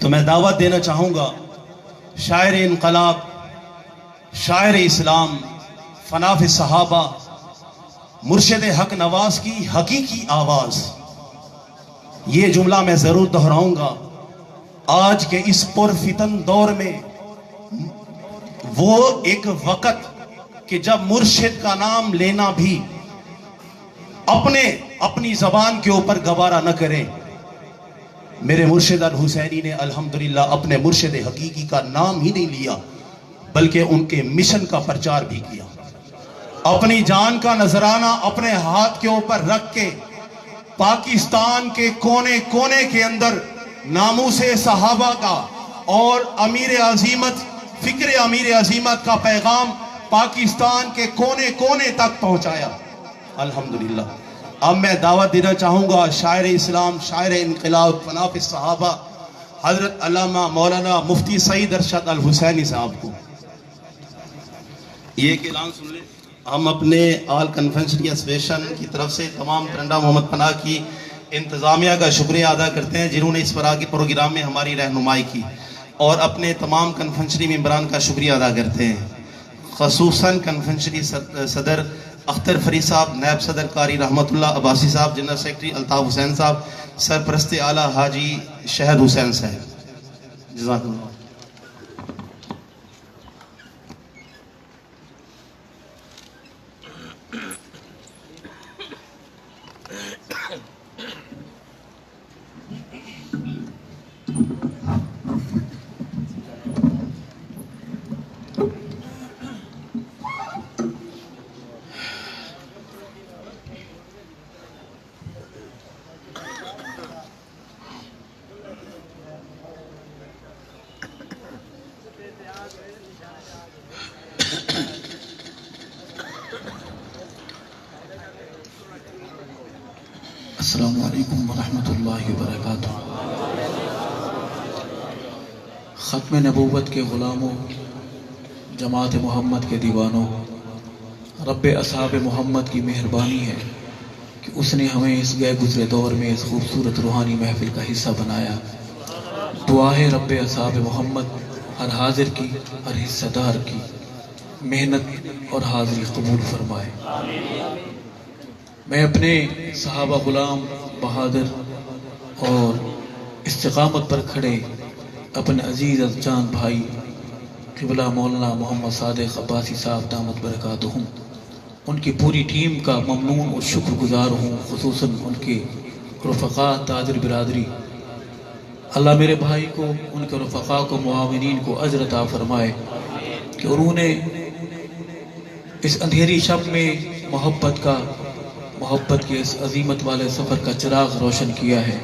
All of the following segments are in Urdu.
تو میں دعوت دینا چاہوں گا شاعر انقلاب، شاعر اسلام، فناف صحابہ، مرشد حق نواز کی حقیقی آواز. یہ جملہ میں ضرور دہراؤں گا. آج کے اس پرفتن دور میں وہ ایک وقت کہ جب مرشد کا نام لینا بھی اپنی زبان کے اوپر گوارا نہ کریں. میرے مرشد الحسینی نے الحمدللہ اپنے مرشد حقیقی کا نام ہی نہیں لیا بلکہ ان کے مشن کا پرچار بھی کیا. اپنی جان کا نذرانہ اپنے ہاتھ کے اوپر رکھ کے پاکستان کے کونے کونے کے اندر ناموس صحابہ کا اور امیر عظیمت، فکر امیر عظیمت کا پیغام پاکستان کے کونے کونے تک پہنچایا الحمدللہ. اب میں دعوت دینا چاہوں گا شاعر اسلام، شاعر انقلاب، فناف صحابہ حضرت علامہ مولانا مفتی سعید ارشد الحسینی صاحب کو. یہ ایک اعلان سن لیں. ہم اپنے آل کنونشن ایسوسیشن کی طرف سے تمام ترنڈا محمد پناہ کی انتظامیہ کا شکریہ ادا کرتے ہیں جنہوں نے اس پروگرام میں ہماری رہنمائی کی، اور اپنے تمام کنونشنری ممبران کا شکریہ ادا کرتے ہیں، خصوصاً کنونشنری صدر اختر فرید صاحب، نائب صدر قاری رحمت اللہ عباسی صاحب، جنرل سیکرٹری الطاف حسین صاحب، سرپرست اعلیٰ حاجی شہد حسین صاحب. جزاک اللہ. السلام علیکم ورحمۃ اللہ وبرکاتہ. ختم نبوت کے غلاموں، جماعت محمد کے دیوانوں، رب اصحاب محمد کی مہربانی ہے کہ اس نے ہمیں اس گئے گزرے دور میں اس خوبصورت روحانی محفل کا حصہ بنایا. دعا ہے رب اصحاب محمد ہر حاضر کی، ہر حصہ دار کی محنت اور حاضری قبول فرمائے. میں اپنے صحابہ غلام، بہادر اور استقامت پر کھڑے اپنے عزیز جان بھائی قبلہ مولانا محمد صادق عباسی صاحب دامت برکاتہم، ان کی پوری ٹیم کا ممنون اور شکر گزار ہوں، خصوصاً ان کے رفقاء تاجر برادری. اللہ میرے بھائی کو، ان کے رفقاء کو، معاونین کو اجر عطا فرمائے کہ انہوں نے اس اندھیری شب میں محبت کے اس عظیمت والے سفر کا چراغ روشن کیا ہے.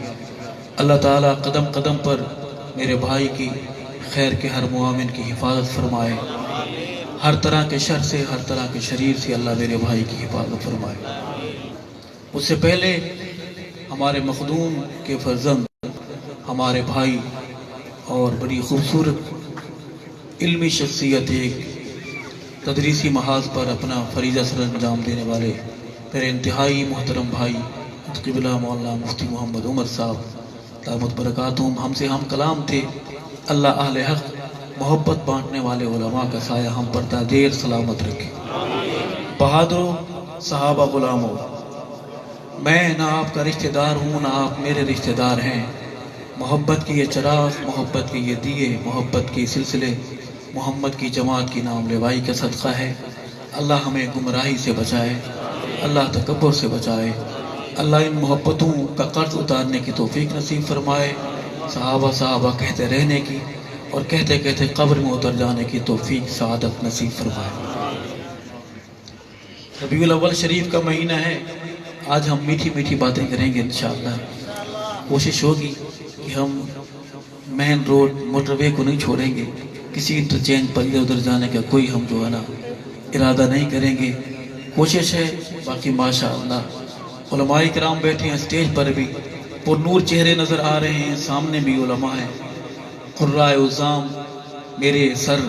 اللہ تعالیٰ قدم قدم پر میرے بھائی کی خیر کے ہر معاون کی حفاظت فرمائے، ہر طرح کے شر سے، ہر طرح کے شریر سے اللہ میرے بھائی کی حفاظت فرمائے. اس سے پہلے ہمارے مخدوم کے فرزند، ہمارے بھائی اور بڑی خوبصورت علمی شخصیت، ایک تدریسی محاذ پر اپنا فریضہ سر انجام دینے والے میرے انتہائی محترم بھائی قبلہ مولانا مفتی محمد عمر صاحب دامت برکاتہم ہم سے ہم کلام تھے. اللہ اہل حق محبت بانٹنے والے علماء کا سایہ ہم پر تا دیر سلامت رکھے. بہادروں، صحابہ غلاموں، میں نہ آپ کا رشتہ دار ہوں نہ آپ میرے رشتہ دار ہیں. محبت کے یہ چراغ، محبت کے یہ دیے، محبت کے سلسلے محمد کی جماعت کی نام لیوائی کا صدقہ ہے. اللہ ہمیں گمراہی سے بچائے، اللہ تکبر سے بچائے، اللہ ان محبتوں کا قرض اتارنے کی توفیق نصیب فرمائے. صحابہ کہتے رہنے کی اور کہتے کہتے قبر میں اتر جانے کی توفیق سعادت نصیب فرمائے. ربیع الاول شریف کا مہینہ ہے. آج ہم میٹھی میٹھی باتیں کریں گے انشاءاللہ. کوشش ہوگی کہ ہم مین روڈ موٹر وے کو نہیں چھوڑیں گے، کسی انٹرچینج پر ادھر ادھر جانے کا کوئی ہم جو ہے نا ارادہ نہیں کریں گے. کوشش ہے. باقی ماشاءاللہ علماء کرام بیٹھے ہیں اسٹیج پر بھی، پر نور چہرے نظر آ رہے ہیں، سامنے بھی علماء ہیں. قرائے عظام میرے سر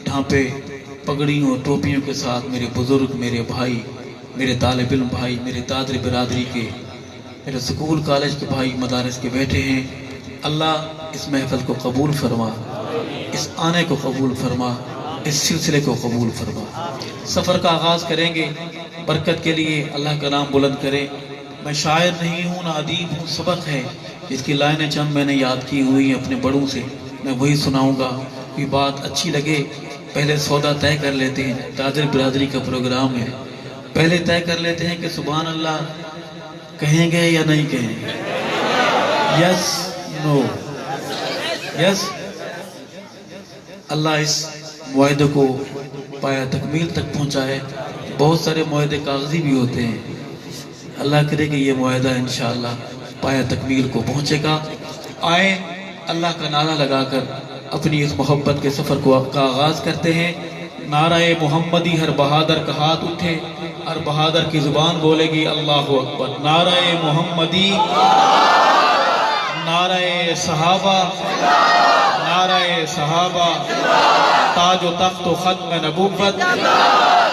ڈھانپے پگڑیوں اور ٹوپیوں کے ساتھ میرے بزرگ، میرے بھائی، میرے طالب علم بھائی، میرے تاجر برادری کے، میرے سکول کالج کے بھائی مدارس کے بیٹھے ہیں. اللہ اس محفل کو قبول فرما، اس آنے کو قبول فرما، اس سلسلے کو قبول فرما۔ سفر کا آغاز کریں گے، برکت کے لیے اللہ کا نام بلند کریں۔ میں شاعر نہیں ہوں، نہ ادیب ہوں، سبق ہے جس کی لائنیں چند میں نے یاد کی ہوئی ہیں اپنے بڑوں سے، میں وہی سناؤں گا۔ کوئی بات اچھی لگے پہلے سودا طے کر لیتے ہیں، تاجر برادری کا پروگرام ہے، پہلے طے کر لیتے ہیں کہ سبحان اللہ کہیں گے یا نہیں کہیں گے، یس نو یس۔ اللہ اس معاہدے کو پایا تکمیل تک پہنچائے۔ بہت سارے معاہدے کاغذی بھی ہوتے ہیں، اللہ کرے کہ یہ معاہدہ انشاءاللہ پایا تکمیل کو پہنچے گا۔ آئیں اللہ کا نعرہ لگا کر اپنی اس محبت کے سفر کا آغاز کرتے ہیں۔ نعرہ محمدی، ہر بہادر کا ہاتھ اٹھے، ہر بہادر کی زبان بولے گی اللہ اکبر۔ نعرہ محمدی، نعرہ صحابہ، نعرہ صحابہ، تاج و تخت و ختم نبوت،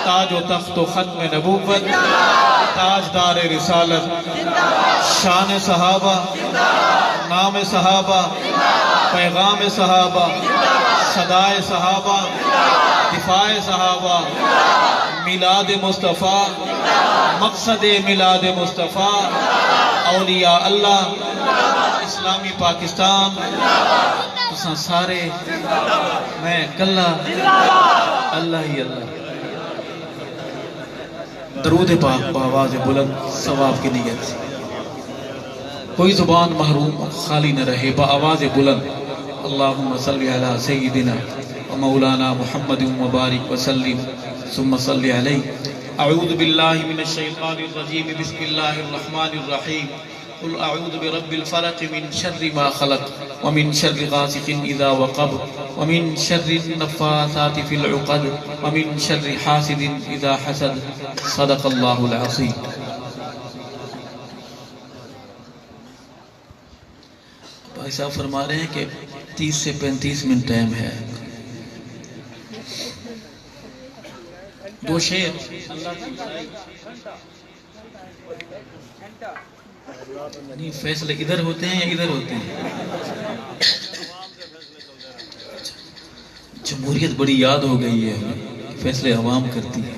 تاج و تخت و ختم نبوت، تاجدار رسالت، شان صحابہ، نام صحابہ، پیغام صحابہ، صدائے صحابہ، دفاع صحابہ، میلاد مصطفیٰ، مقصد میلاد مصطفیٰ، اولیاء اللہ، اسلامی پاکستان، تساں سارے میں کلا اللہ ہی اللہ۔ درود پاک بآواز بلند ثواب کی نیت سے، کوئی زبان محروم خالی نہ رہے، بآواز بلند اللہم صلی علی سیدنا و مولانا محمد مبارک وسلم ثم صلی علیہ۔ اعوذ باللہ من الشیطان الرجیم، بسم اللہ الرحمن الرحیم۔ قل اعوذ برب الفلق من شر ما خلق ومن شر غاسق اذا وقب ومن شر النفاثات في العقد ومن شر حاسد اذا حسد، صدق اللہ العظیم۔ بھائی صاحب فرما رہے ہیں کہ 30 سے 35 منٹ ٹائم ہے۔ دو شعر نہیں، فیصلے ادھر ہوتے ہیں یا ادھر ہوتے ہیں؟ جمہوریت بڑی یاد ہو گئی ہے ہمیں، فیصلے عوام کرتی ہے،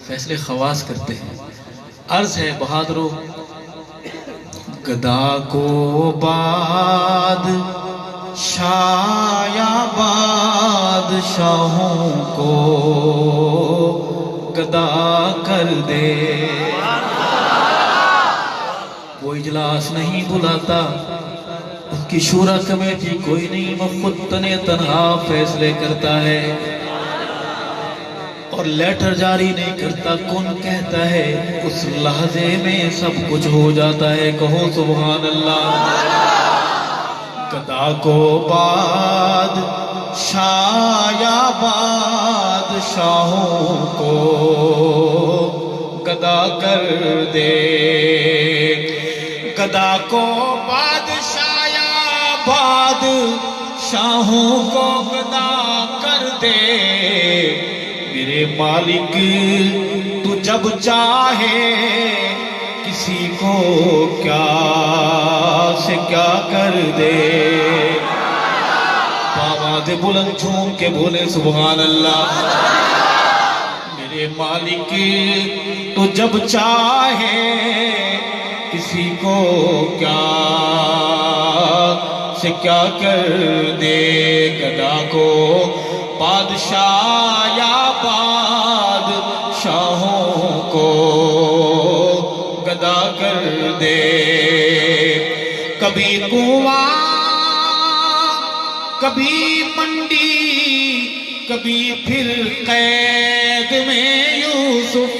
فیصلے خواص کرتے ہیں۔ عرض ہے بہادروں، گدا کو باد شایا بادشاہوں کو گدا کر دے، وہ اجلاس نہیں بلاتا، ان کی شورا کمیٹی کوئی نہیں، وہ خود تنہا فیصلے کرتا ہے اور لیٹر جاری نہیں کرتا، کون کہتا ہے اس لحظے میں سب کچھ ہو جاتا ہے۔ کہو سبحان اللہ۔ گدا کو باد شایا بادشاہوں کو گدا کر دے، گدا کو بادشاہ بادشاہوں کو گدا کر دے، میرے مالک تو جب چاہے کسی کو کیا سے کیا کر دے۔ آواز بلند جھوم کے بولے سبحان اللہ۔ میرے مالک تو جب چاہے کسی کو کیا سے کیا کر دے، گدا کو بادشاہ یا بادشاہوں کو گدا کر دے۔ کبھی کنواں کبھی منڈی کبھی پھر قید میں یوسف،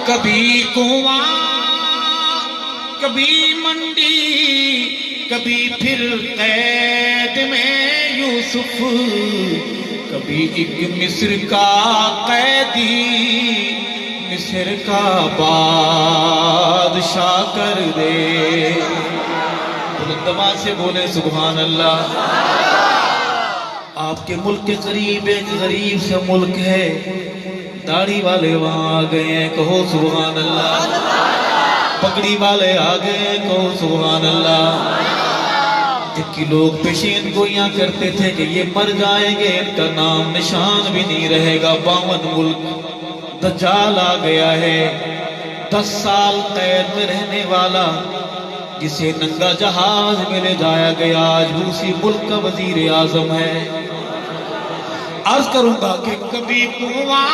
کبھی کنواں کبھی منڈی کبھی پھر قید میں یوسف، کبھی ایک مصر کا قیدی مصر کا بادشاہ کر دے۔ بلندما سے بولے سبحان اللہ۔ آپ کے ملک کے قریب ایک غریب سے ملک ہے، داڑھی والے وہاں آ گئے ہیں، کہو سبحان اللہ۔ پگڑی والے آ گئے، کہو سبحان اللہ۔ کہ لوگ پیشین گوئیاں کرتے تھے کہ یہ مر جائیں گے، ان کا نام نشان بھی نہیں رہے گا، 52 ملک دجال آ گیا ہے، 10 سال قید میں رہنے والا جسے ننگا جہاز میں لے جایا گیا، آج وہ اسی ملک کا وزیر اعظم ہے۔ عرض کروں گا کہ کبھی کنواں،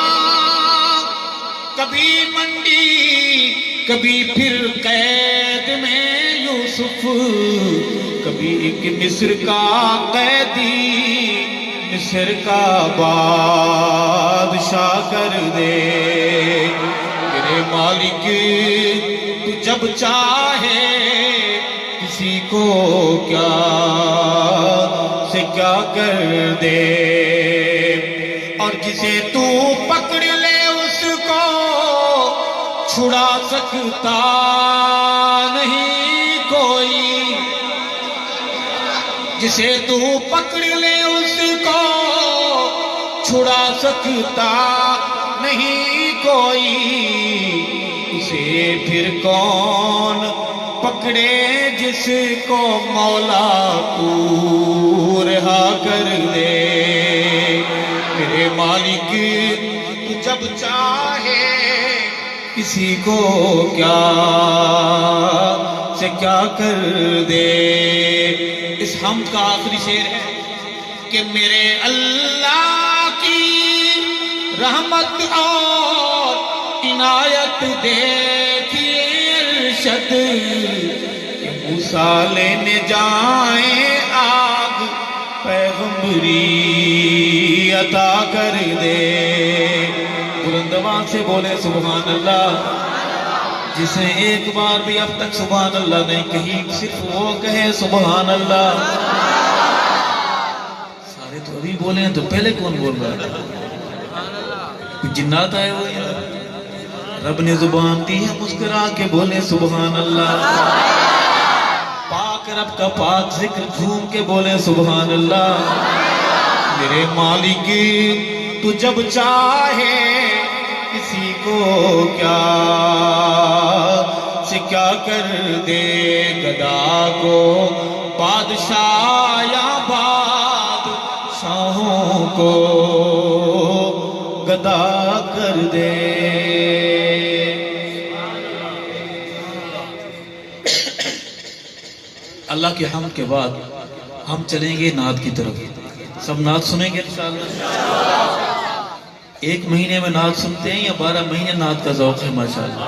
کبھی منڈی، کبھی پھر قید میں یوسف، کبھی ایک مصر کا قیدی مصر کا بادشاہ کر دے۔ میرے مالک تو جب چاہے کسی کو کیا سے کیا کر دے، اور جسے تو پکڑ لے اس کو چھڑا سکتا نہیں کوئی، جسے تو پکڑ لے اس کو چھڑا سکتا نہیں کوئی، اسے پھر کون پکڑے جس کو مولا تو رہا کر دے۔ میرے مالک تو جب چاہے کسی کو کیا سے کیا کر دے۔ اس حمد کا آخری شعر ہے کہ میرے اللہ کی رحمت اور عنایت دیکھیے ارشد، کہ موسیٰ لینے جائیں آگ پیغمبری عطا کر دے۔ بلند آواز سے بولے سبحان اللہ۔ جس نے ایک بار بھی اب تک سبحان اللہ نہیں کہی، صرف وہ کہے سبحان اللہ۔ سارے تو ابھی بولے ہیں، تو پہلے کون بول رہا ہے؟ جنات آئے ہوئے ہیں۔ رب نے زبان دی ہے، مسکرا کے بولے سبحان اللہ۔ پاک رب کا پاک ذکر جھوم کے بولے سبحان اللہ۔ میرے مالک تو جب چاہے کسی کو کیا سے کیا کر دے، گدا کو بادشاہ یا بادشاہوں کو گدا کر دے۔ اللہ کے حمد کے بعد ہم چلیں گے نعت کی طرف۔ سب نعت سنیں گے انشاءاللہ۔ ایک مہینے میں نعت سنتے ہیں یا 12 مہینے نعت کا ذوق ہے؟ ماشاءاللہ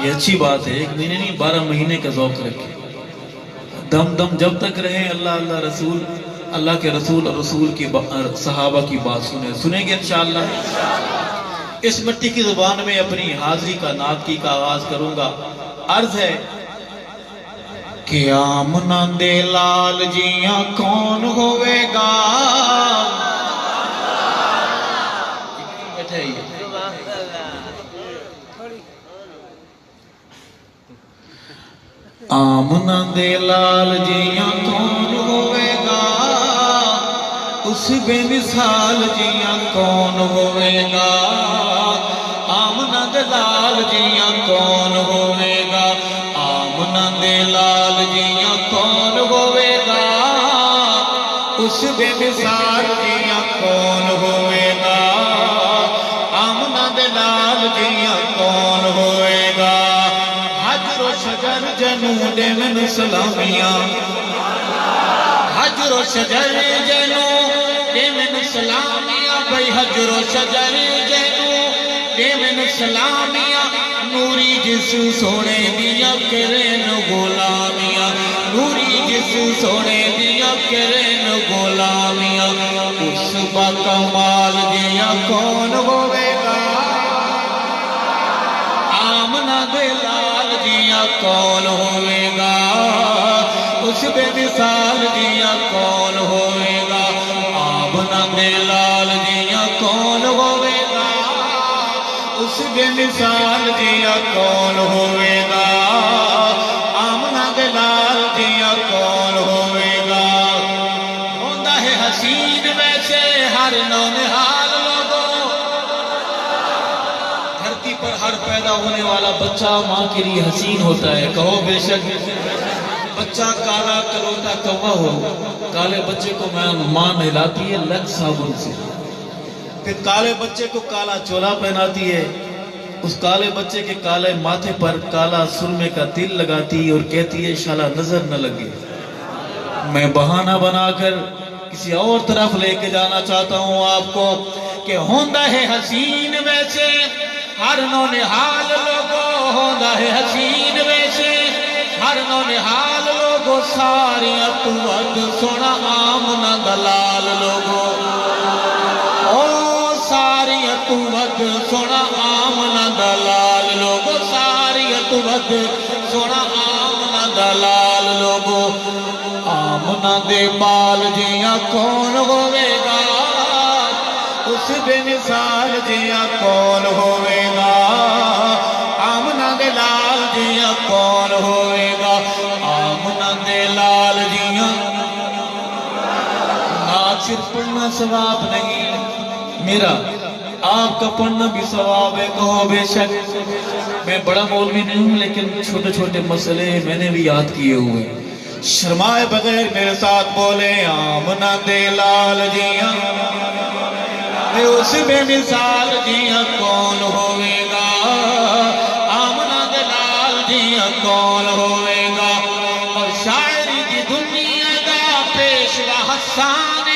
یہ اچھی بات ہے، 1 مہینے نہیں 12 مہینے کا ذوق رکھیں۔ دم دم جب تک رہیں اللہ اللہ رسول، اللہ کے رسول اور رسول کی صحابہ کی بات سنیں گے انشاءاللہ۔ اس مٹی کی زبان میں اپنی حاضری کا نعت کی کا آغاز کروں گا۔ عرض ہے کہ آمنہ دے لال جیاں کون ہوئے گا، آمنہ دے لال جیاں کون ہوئے گا، اس بے مثال جیاں کون ہوئے گا، آمنہ دے لال جیاں کون ہوئے گا، آمنہ دے لال جیاں کون ہوئے گا، اس بے مثال جیاں کون ہوئے گا، آمنہ دے لال جیاں کون ہوئے گا، حجر و شجر جنوں دے من سلامیاں، حجر و شجر جنوں دے من سلامیاں، بھئی حجر و شجر جنوں دے من سلامیاں، نوری جس سونے دیا کرن غلامیاں، نوری جس سونے دیا کرن غلامیاں، اس با کمال دیا کون ہوئے گا، آمنہ دے لال دیا کون ہوئے گا، اس بے مثال دیا کون ہوئے گا، آمنہ دے لال دیا کون ہوئے گا، اس بے مثال دیا کون ہوئے گا، آمنہ دے لال دیا کون ہوئے گا۔ ہوندہ ہے حسین ویسے ہر نونہال لوگوں، دھرتی پر ہر پیدا ہونے والا بچہ ماں کے لیے حسین ہوتا ہے، کہو بے شک بچہ کالا کروٹا کوا ہو، کالے بچے کو ماں نہلاتی ہے لگ صابن سے، پھر کالے بچے کو کالا چولا پہناتی ہے، اس کالے بچے کے کالے ماتھے پر کالا سرمے کا تیل لگاتی ہے اور کہتی ہے شالا نظر نہ لگے۔ میں بہانہ بنا کر کسی اور طرف لے کے جانا چاہتا ہوں آپ کو کہ ہوندہ ہے حسین ویسے ہر نونہال لوگو، ہوندہ ہے حسین ویسے ہر نونہال لوگو، ساری اتوت سونا آمنہ دلال لوگو، او ساری اتوت سونا آمنہ دلال لوگو، ساری اتوت سونا آمنہ دلال لوگو۔ آمنہ دے بال جیاں کون ہوئے گا، اس بے مثال جیاں کون ہوئے گا، آمنہ دے لال جیاں کون ہوئے گا، آمنہ دے لال جیاں۔ نعت صرف پڑھنا ثواب نہیں میرا، آپ کا پڑھنا بھی ثواب ہے، کہو بے شک۔ میں بڑا مولوی نہیں ہوں لیکن چھوٹے چھوٹے مسئلے میں نے بھی یاد کیے ہوئے، شرمائے بغیر میرے ساتھ بولے آمنہ دے لال جیاں، اس بے مثال جیاں کون ہوئے گا، آمنہ دے لال جیاں کون ہوئے گا۔ اور شاعری دی دنیا دا پیشوا حسان،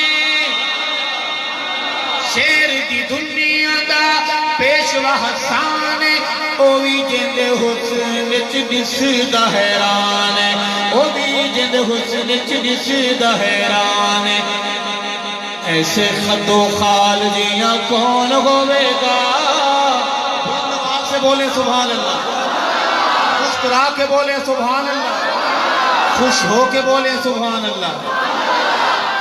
شیر دی دنیا دا پیشوا حسان، اوی جند حسن چ دسدا حیران، اوی جند حسن چ دسدا حیران، ایسے خط و خال جیاں کون ہوئے گا۔ بلند آواز سے بولیں سبحان اللہ، مسکرا کے بولیں سبحان اللہ، خوش ہو کے بولیں سبحان اللہ۔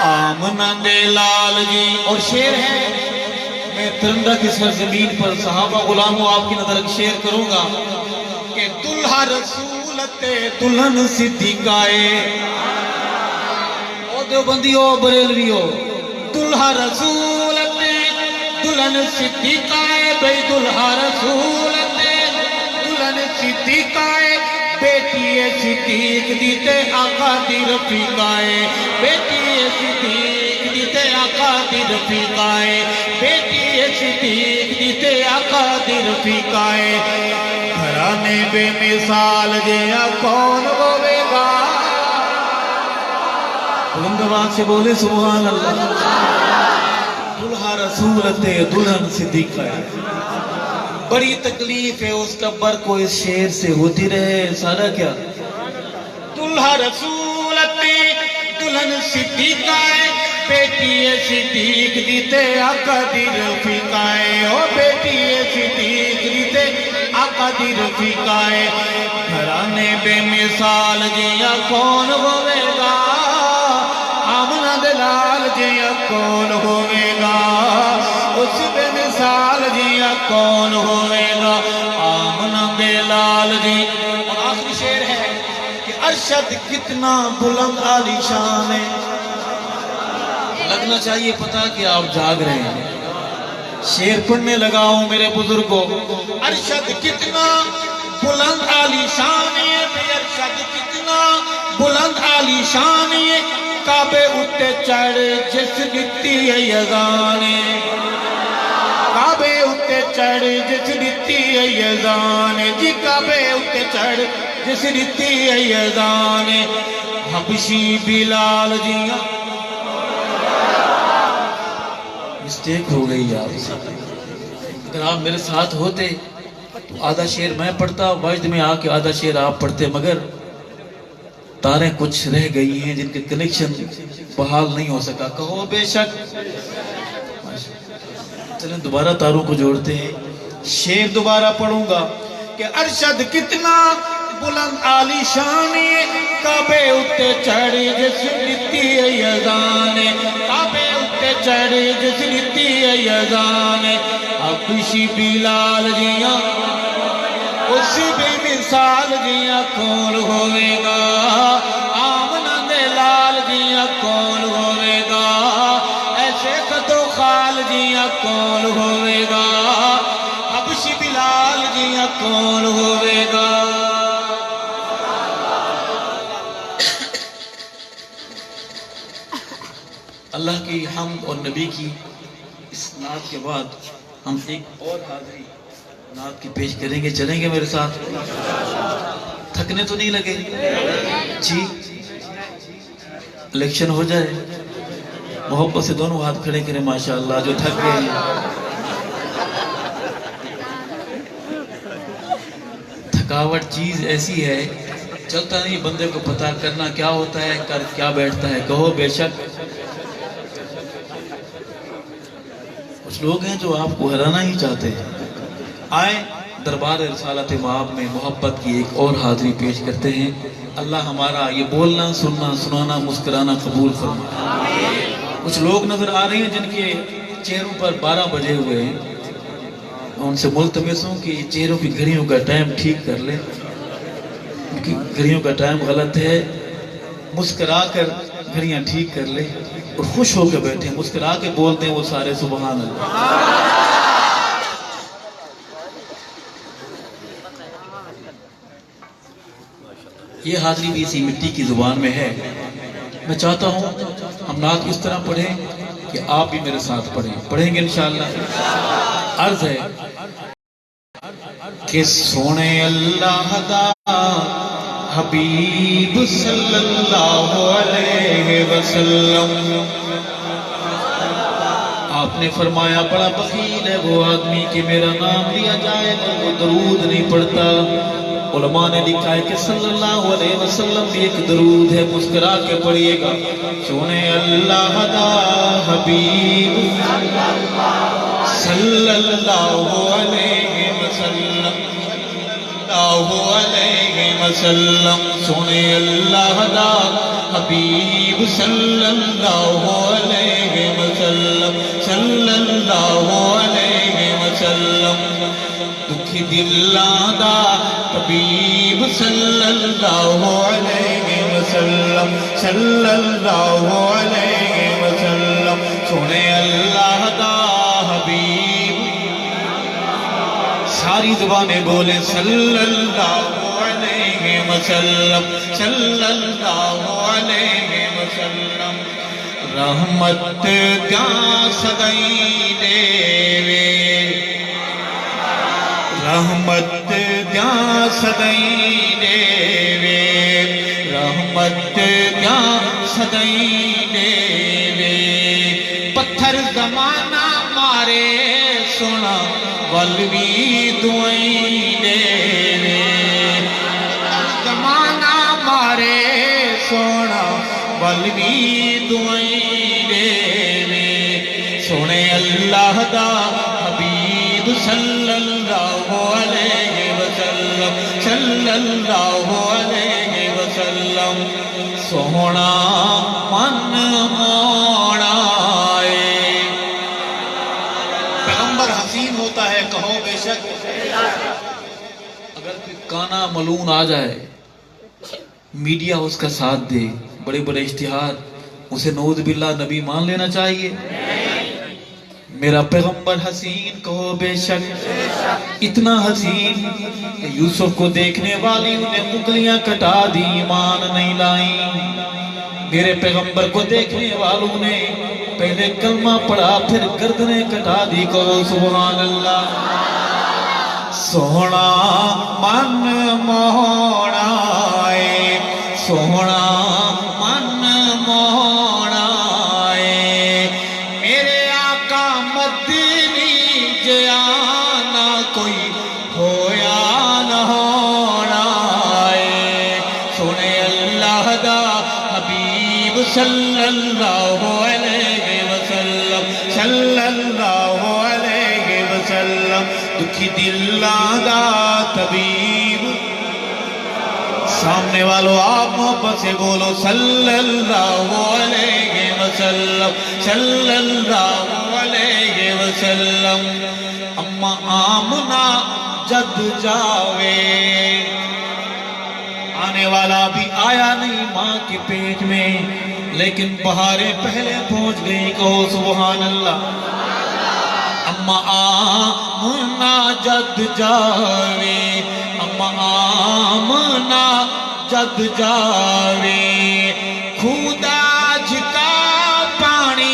آمنہ دے لال جی، اور شعر ہے، میں ترنگا کی سرزمین پر صحابہ غلاموں آپ کی نظر شعر کروں گا کہ دلہا رسولت دلہن صدیقائے، او دیوبندیو بریلویو، دلہا رسولت دلہن صدیقائے، بھئی دلہا رسولت دلہن صدیقائے، بیٹی صدیق دیتے آقا دی رفیقائے، بیٹی صدیق دیتے آقا دی رفیقائے، بیٹی صدیق دیتے آقا دی رفیقائے، گھرانے بے مثال جیاں کون ہوئے گا۔ بلند آواز سے بولے سبحان اللہ۔ دلہا رسولت دلہن صدیقائے، بڑی تکلیف ہے اس کا بر کو اس شعر سے ہوتی رہے، سارا کیا دلہا رسولت دلہن صدیقائے، بیٹی صدیق دیتے آقا دی رفیقائے، او بیٹی صدیق دیتے آقا دی رفیقائے، گھرانے بے مثال جیاں کون ہوئے گا، آمنہ دے لال جیاں کون ہوئے گا، اس بے مثال جیاں کون ہوئے گا، آمنہ دے لال جی۔ اور آخری شعر ہے کہ ارشد کتنا بلند عالی شان ہے، لگنا چاہیے پتہ کہ آپ جاگ رہے ہیں، شعر پڑھنے لگا ہوں میرے بزرگوں۔ ارشد کتنا بلند عالی شان ہے، ارشد کتنا بلند عالی شان ہے، کعبے اٹھے چڑھ جس دتی ہے یزان، کعبے اٹھے چڑھ جس دتی ہے یزان، جی کعبے اٹھے چڑھ جس دتی ہے یزان، حبشی بلال جیاں۔ مسٹیک ہو گئی آپ سے، اگر آپ میرے ساتھ ہوتے تو آدھا شعر میں پڑھتا، واجد میں آ کے آدھا شعر آپ پڑھتے، مگر تاریں کچھ رہ گئی ہیں جن کے کنیکشن بحال نہیں ہو سکا، کہو بے شک۔ چلیں دوبارہ تاروں کو جوڑتے ہیں، شعر دوبارہ پڑھوں گا کہ ارشد کتنا بلند عالی شان، کعبے اٹھے چڑھ جس دتی ہے یزان، کعبے اٹھے چڑھ جس دتی ہے یزان، حبشی بلال جیاں، اس بے مثال جیاں کون ہوئے گا، آمنہ دے لال جیاں کون ہوئے گا، ایسے خط و خال جیاں کون ہوئے گا، حبشی بلال جیاں کون ہوئے گا۔ اللہ کی حمد اور نبی کی اس نعت کے بعد ہم ایک اور حاضری نعت کی پیش کریں گے. چلیں گے میرے ساتھ؟ تھکنے تو نہیں لگے جی؟ الیکشن ہو جائے محبت سے دونوں ہاتھ کھڑے کریں ماشاءاللہ جو تھک گئے ہیں. تھکاوٹ چیز ایسی ہے چلتا نہیں بندے کو پتا کرنا کیا ہوتا ہے کر کیا بیٹھتا ہے. کہو بے شک کچھ لوگ ہیں جو آپ کو ہرانا ہی چاہتے ہیں. آئیں دربار رسالت مآب میں محبت کی ایک اور حاضری پیش کرتے ہیں. اللہ ہمارا یہ بولنا سننا سنانا مسکرانا قبول فرمائے. کچھ لوگ نظر آ رہے ہیں جن کے چہروں پر 12 بجے ہوئے ہیں. میں ان سے ملتمس ہوں کہ چہروں کی گھڑیوں کا ٹائم ٹھیک کر لیں. ان کی گھڑیوں کا ٹائم غلط ہے. مسکرا کر گھڑیاں ٹھیک کر لیں اور خوش ہو کے بیٹھیں. مسکرا کے بولتے ہیں وہ سارے سبحان اللہ. یہ حاضری بھی اسی مٹی کی زبان میں ہے. میں چاہتا ہوں ہم نعت اس طرح پڑھیں کہ آپ بھی میرے ساتھ پڑھیں گے انشاءاللہ. عرض ہے کہ سونے اللہ دا حبیب صلی اللہ علیہ وسلم. آپ نے فرمایا بڑا بخیل ہے وہ آدمی کہ میرا نام لیا جائے تو وہ درود نہیں پڑھتا. علماء نے لکھا ہے کہ صلی اللہ علیہ وسلم بھی ایک درود ہے. مسکرا کے پڑھیے گا. سونے اللہ دا حبیب صلی اللہ علیہ وسلم سونے اللہ دا حبیب صلی اللہ علیہ وسلم دکھی دلاں دا طبیب صلی اللہ علیہ وسلم سونے اللہ دا حبیب. ساری زبانیں بولے صلی اللہ علیہ وسلم رحمت کیا سدائی دے رحمت کیا سدائی دے رحمت کیا سدائی دے. پتھر زمانہ مارے سونا ولوی دعائیں دے. زمانہ مارے سونا ولوی دعائیں دے. سونے اللہ دا حبیب صلی اللہ علیہ وسلم سونا من موڑا. پیغمبر حسین ہوتا ہے کہو بے شک. اگر کوئی کانا ملون آ جائے میڈیا اس کا ساتھ دے بڑے بڑے اشتہار اسے نعوذ باللہ نبی مان لینا چاہیے. میرا پیغمبر حسین کہو بے شک. اتنا حسین کہ یوسف کو دیکھنے والی انہیں انگلیاں کٹا دی ایمان نہیں لائی. میرے پیغمبر کو دیکھنے والوں نے پہلے کلمہ پڑھا پھر گردنیں کٹا دی. کہو سبحان اللہ. سونا من موڑا سونا من موڑا میرے آقا مدنی جانا کوئی ہویا نہ ہونا. سونے اللہ دا حبیب صلی اللہ علیہ وسلم دکھی دلاں دا طبیب. سامنے والوں آپ محبت سے بولو صلی اللہ علیہ وسلم. اما آمنہ جد جاوے آنے والا بھی آیا نہیں ماں کے پیٹ میں لیکن بہاریں پہلے پہنچ گئی. کہو سبحان اللہ. اما آمنہ جد جاوے اما آمنہ جد جاوے خدا جھکا پانی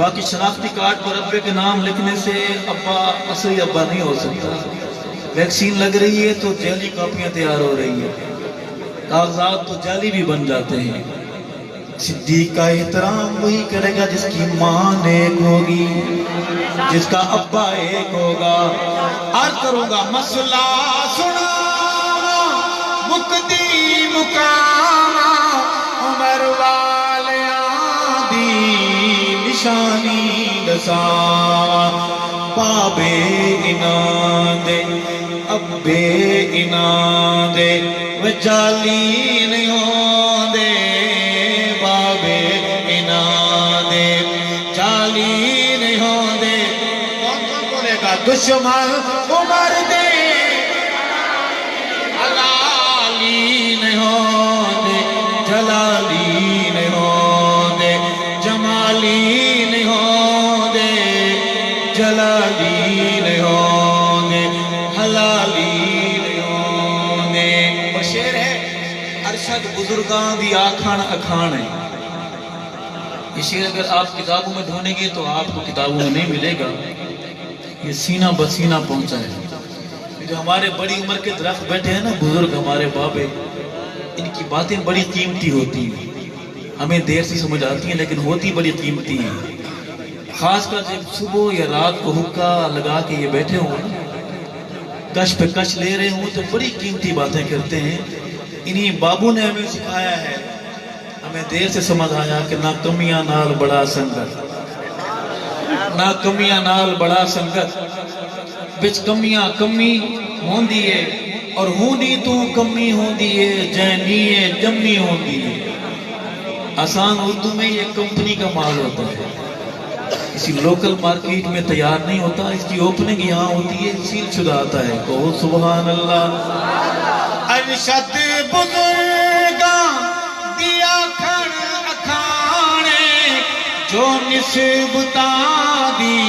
باقی شناختی کارڈ پر ابے کے نام لکھنے سے ابا اصلی ابا نہیں ہو سکتا. ویکسین لگ رہی ہے تو جعلی کاپیاں تیار ہو رہی ہیں، کاغذات تو جعلی بھی بن جاتے ہیں. صدیق کا احترام وہی کرے گا جس کی ماں ایک ہوگی، جس کا ابا ایک ہوگا. عرض کروں گا مسئلہ سنا مقدی مقام عمر والیاں دی نشانی دسا. بابے انان دے ابے انان دے وجالی نہیں ہوں دے، بابے انان دے جالی نہیں ہوں دے. کون کون بولے گا دشمن عمر دے حلالی نہیں ہوں دے، جلالی نہیں ہوں دے، جمالی نہیں ہوں دے، جلالی نہیں ہوں دے، حلالی نہیں ہوں دے. اور شعر ہے ارشد بزرگاں دی آکھن اکھان ہے. یہ شعر اگر آپ کتابوں میں ڈھونڈیں گے تو آپ کو کتابوں میں نہیں ملے گا. یہ سینہ بسینہ پہنچا ہے. جو ہمارے بڑی عمر کے درخت بیٹھے ہیں نا بزرگ ہمارے بابے، ان کی باتیں بڑی قیمتی ہوتی ہیں. ہمیں دیر سے سمجھ آتی ہیں لیکن ہوتی بڑی قیمتی ہیں. خاص کر جب صبح یا رات کو حکا لگا کے یہ بیٹھے ہوں، کش پہ کش لے رہے ہوں، تو بڑی قیمتی باتیں کرتے ہیں. انہی بابو نے ہمیں سکھایا ہے. ہمیں دیر سے سمجھ آیا کہ نہ کمیاں نال بڑا سنگت، نہ کمیاں نال بڑا سنگت، بچ کمیاں کمی ہوندی ہے اور ہونی تو کمی ہوندی ہے، جینی ہے جمنی ہوندی ہے. آسان اردو میں یہ کمپنی کا مال ہوتا ہے، کسی لوکل مارکیٹ میں تیار نہیں ہوتا. اس کی اوپننگ یہاں ہوتی ہے، سیل شدہ آتا ہے. کہو سبحان اللہ. ارشد بزرگاں دیا کھڑ اکھانے جو نسبتاں دی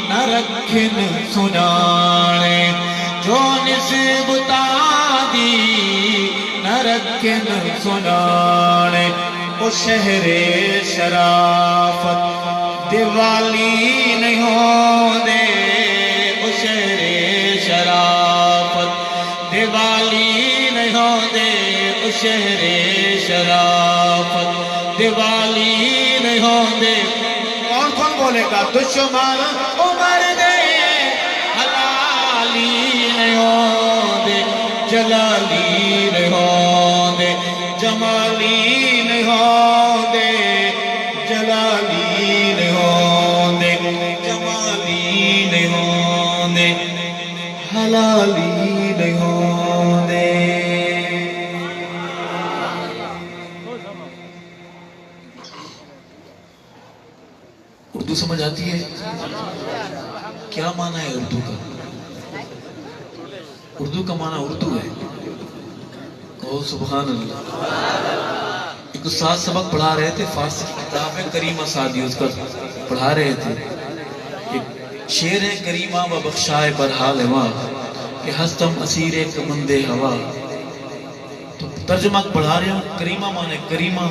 نہ رکھن سنانے، جو نسبتاں دی نہ رکھن سنانے. او شہر شرافت دیوالی نہیں ہوں دے، او شہر شرافت دیوالی نہیں ہوں دے، او شہر شرافت دیوالی نہیں ہوں دے. کون کون بولے گا دشمن عمر دے حلالی نہیں ہوں دے، جلالی نہیں ہوں دے، جمالی نہیں ہوں دے، جلالی نہیں ہوں دے، جمالی نہیں ہوں دے، حلالی نہیں ہوں دے. اردو سمجھ آتی ہے؟ کیا معنی ہے اردو کا؟ اردو کا معنی اردو ہے. کہو سبحان اللہ. ایک استاد سبق پڑھا رہے تھے، فارسی کی کتاب ہے کریمہ سعدی، اس کا پڑھا رہے تھے. ایک شعر ہے کریمہ و بخشائے برحال ہوا کہ ہستم اسیر کمند ہوا. تو ترجمہ پڑھا رہے ہوں. کریمہ مانے کریمہ،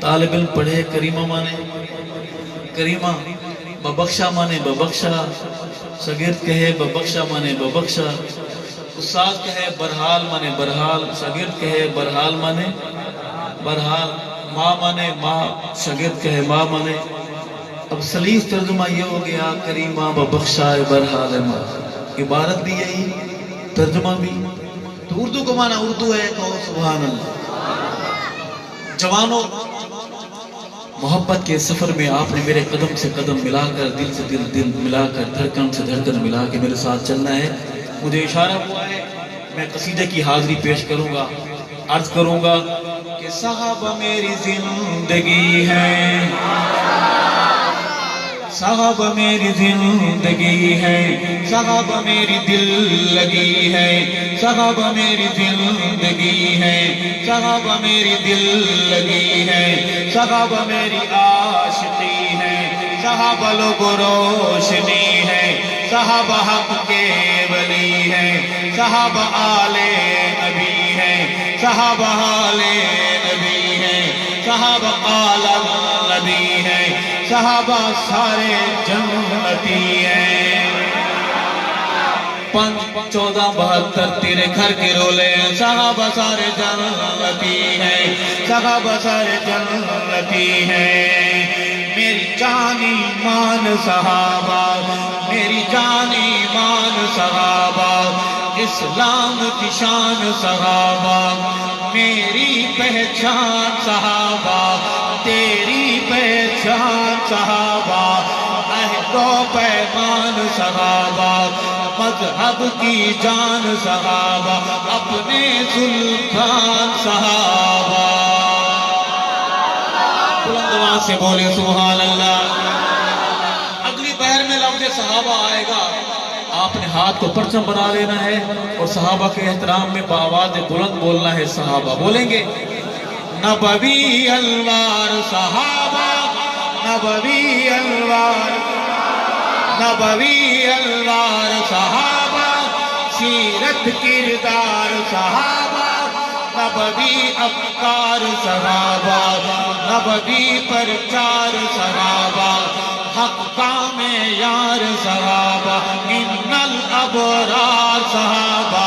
طالب علم پڑھے کریمہ مانے کریمہ، ببخشا مانے ببخشا، شاگرد کہے ببخشا مانے ببخشا، استاد کہے برحال مانے برحال، شاگرد کہے برحال مانے برحال، ماں مانے ماں، شاگرد کہے ماں مانے. اب سلیس ترجمہ یہ ہو گیا کریمہ ببخشائے برحال ماں. عبارت بھی یہی، ترجمہ بھی. تو اردو کو معنی اردو ہے. کہو سبحان اللہ. جوانوں، محبت کے سفر میں آپ نے میرے قدم سے قدم ملا کر، دل سے دل ملا کر، دھڑکن سے دھڑکن ملا کے میرے ساتھ چلنا ہے. مجھے اشارہ ہوا ہے میں قصیدے کی حاضری پیش کروں گا. عرض کروں گا کہ صحابہ میری زندگی ہے، صحابہ میری زندگی ہے، صحابہ میری دل لگی ہے، صحابہ میری زندگی ہے، صحابہ میری دل لگی ہے، صحابہ میری عاشقی ہے، صحابہ لوگ روشنی ہے، صحابہ حق کے ولی ہے، صحابہ آل نبی ہے، صحابہ آل نبی ہے، صحابہ آل نبی ہے، صحابہ سارے جنتی ہیں 5-14-72 تیرے گھر کے رولے ہیں صحابہ سارے جنتی ہیں صحابہ سارے جنتی ہیں میری جان ایمان صحابہ میری جان ایمان صحابہ اسلام کی شان صحابہ میری پہچان صحابہ تیری پہچان صحابہ عہد و پیمان صحابہ مذہب کی جان صحابہ اپنے سلطان صحابہ بلند آواز سے بولے سبحان اللہ اگلی پہر میں لفظ صحابہ آئے گا آپ نے ہاتھ کو پرچم بنا لینا ہے اور صحابہ کے احترام میں بآواز بلند بولنا ہے صحابہ بولیں گے نبوی انوار صحابہ نبوی انوار صحابہ سیرت کردار صحابہ نبوی افکار صحابہ نبوی پرچار صحابہ حق کام یار صحابہ ان الابرار صحابہ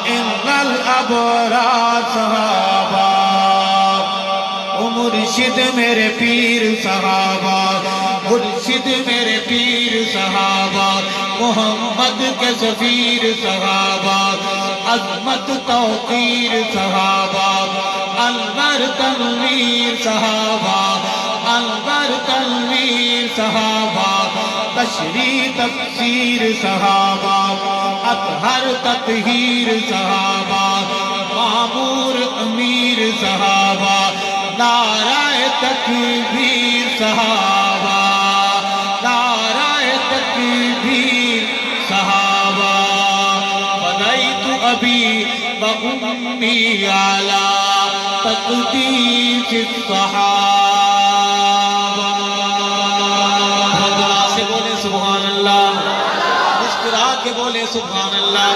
ان الابرار صحابہ مرشد میرے پیر صحابہ مرشد میرے پیر صحابہ محمد کے سفیر صحابہ عظمت توقیر صحابہ انور تنویر صحابہ انور تنویر صحابہ تشریح تفسیر صحابہ اطہر تطہیر صحابہ معمور امیر صحابہ نعرہ تکبیر صحابہ نعرہ تکبیر صحابہ فدیت ابی و امی علی تقدیس الصحابہ بھگوا سے بولے سبحان اللہ مسکرا کے بولے سبحان اللہ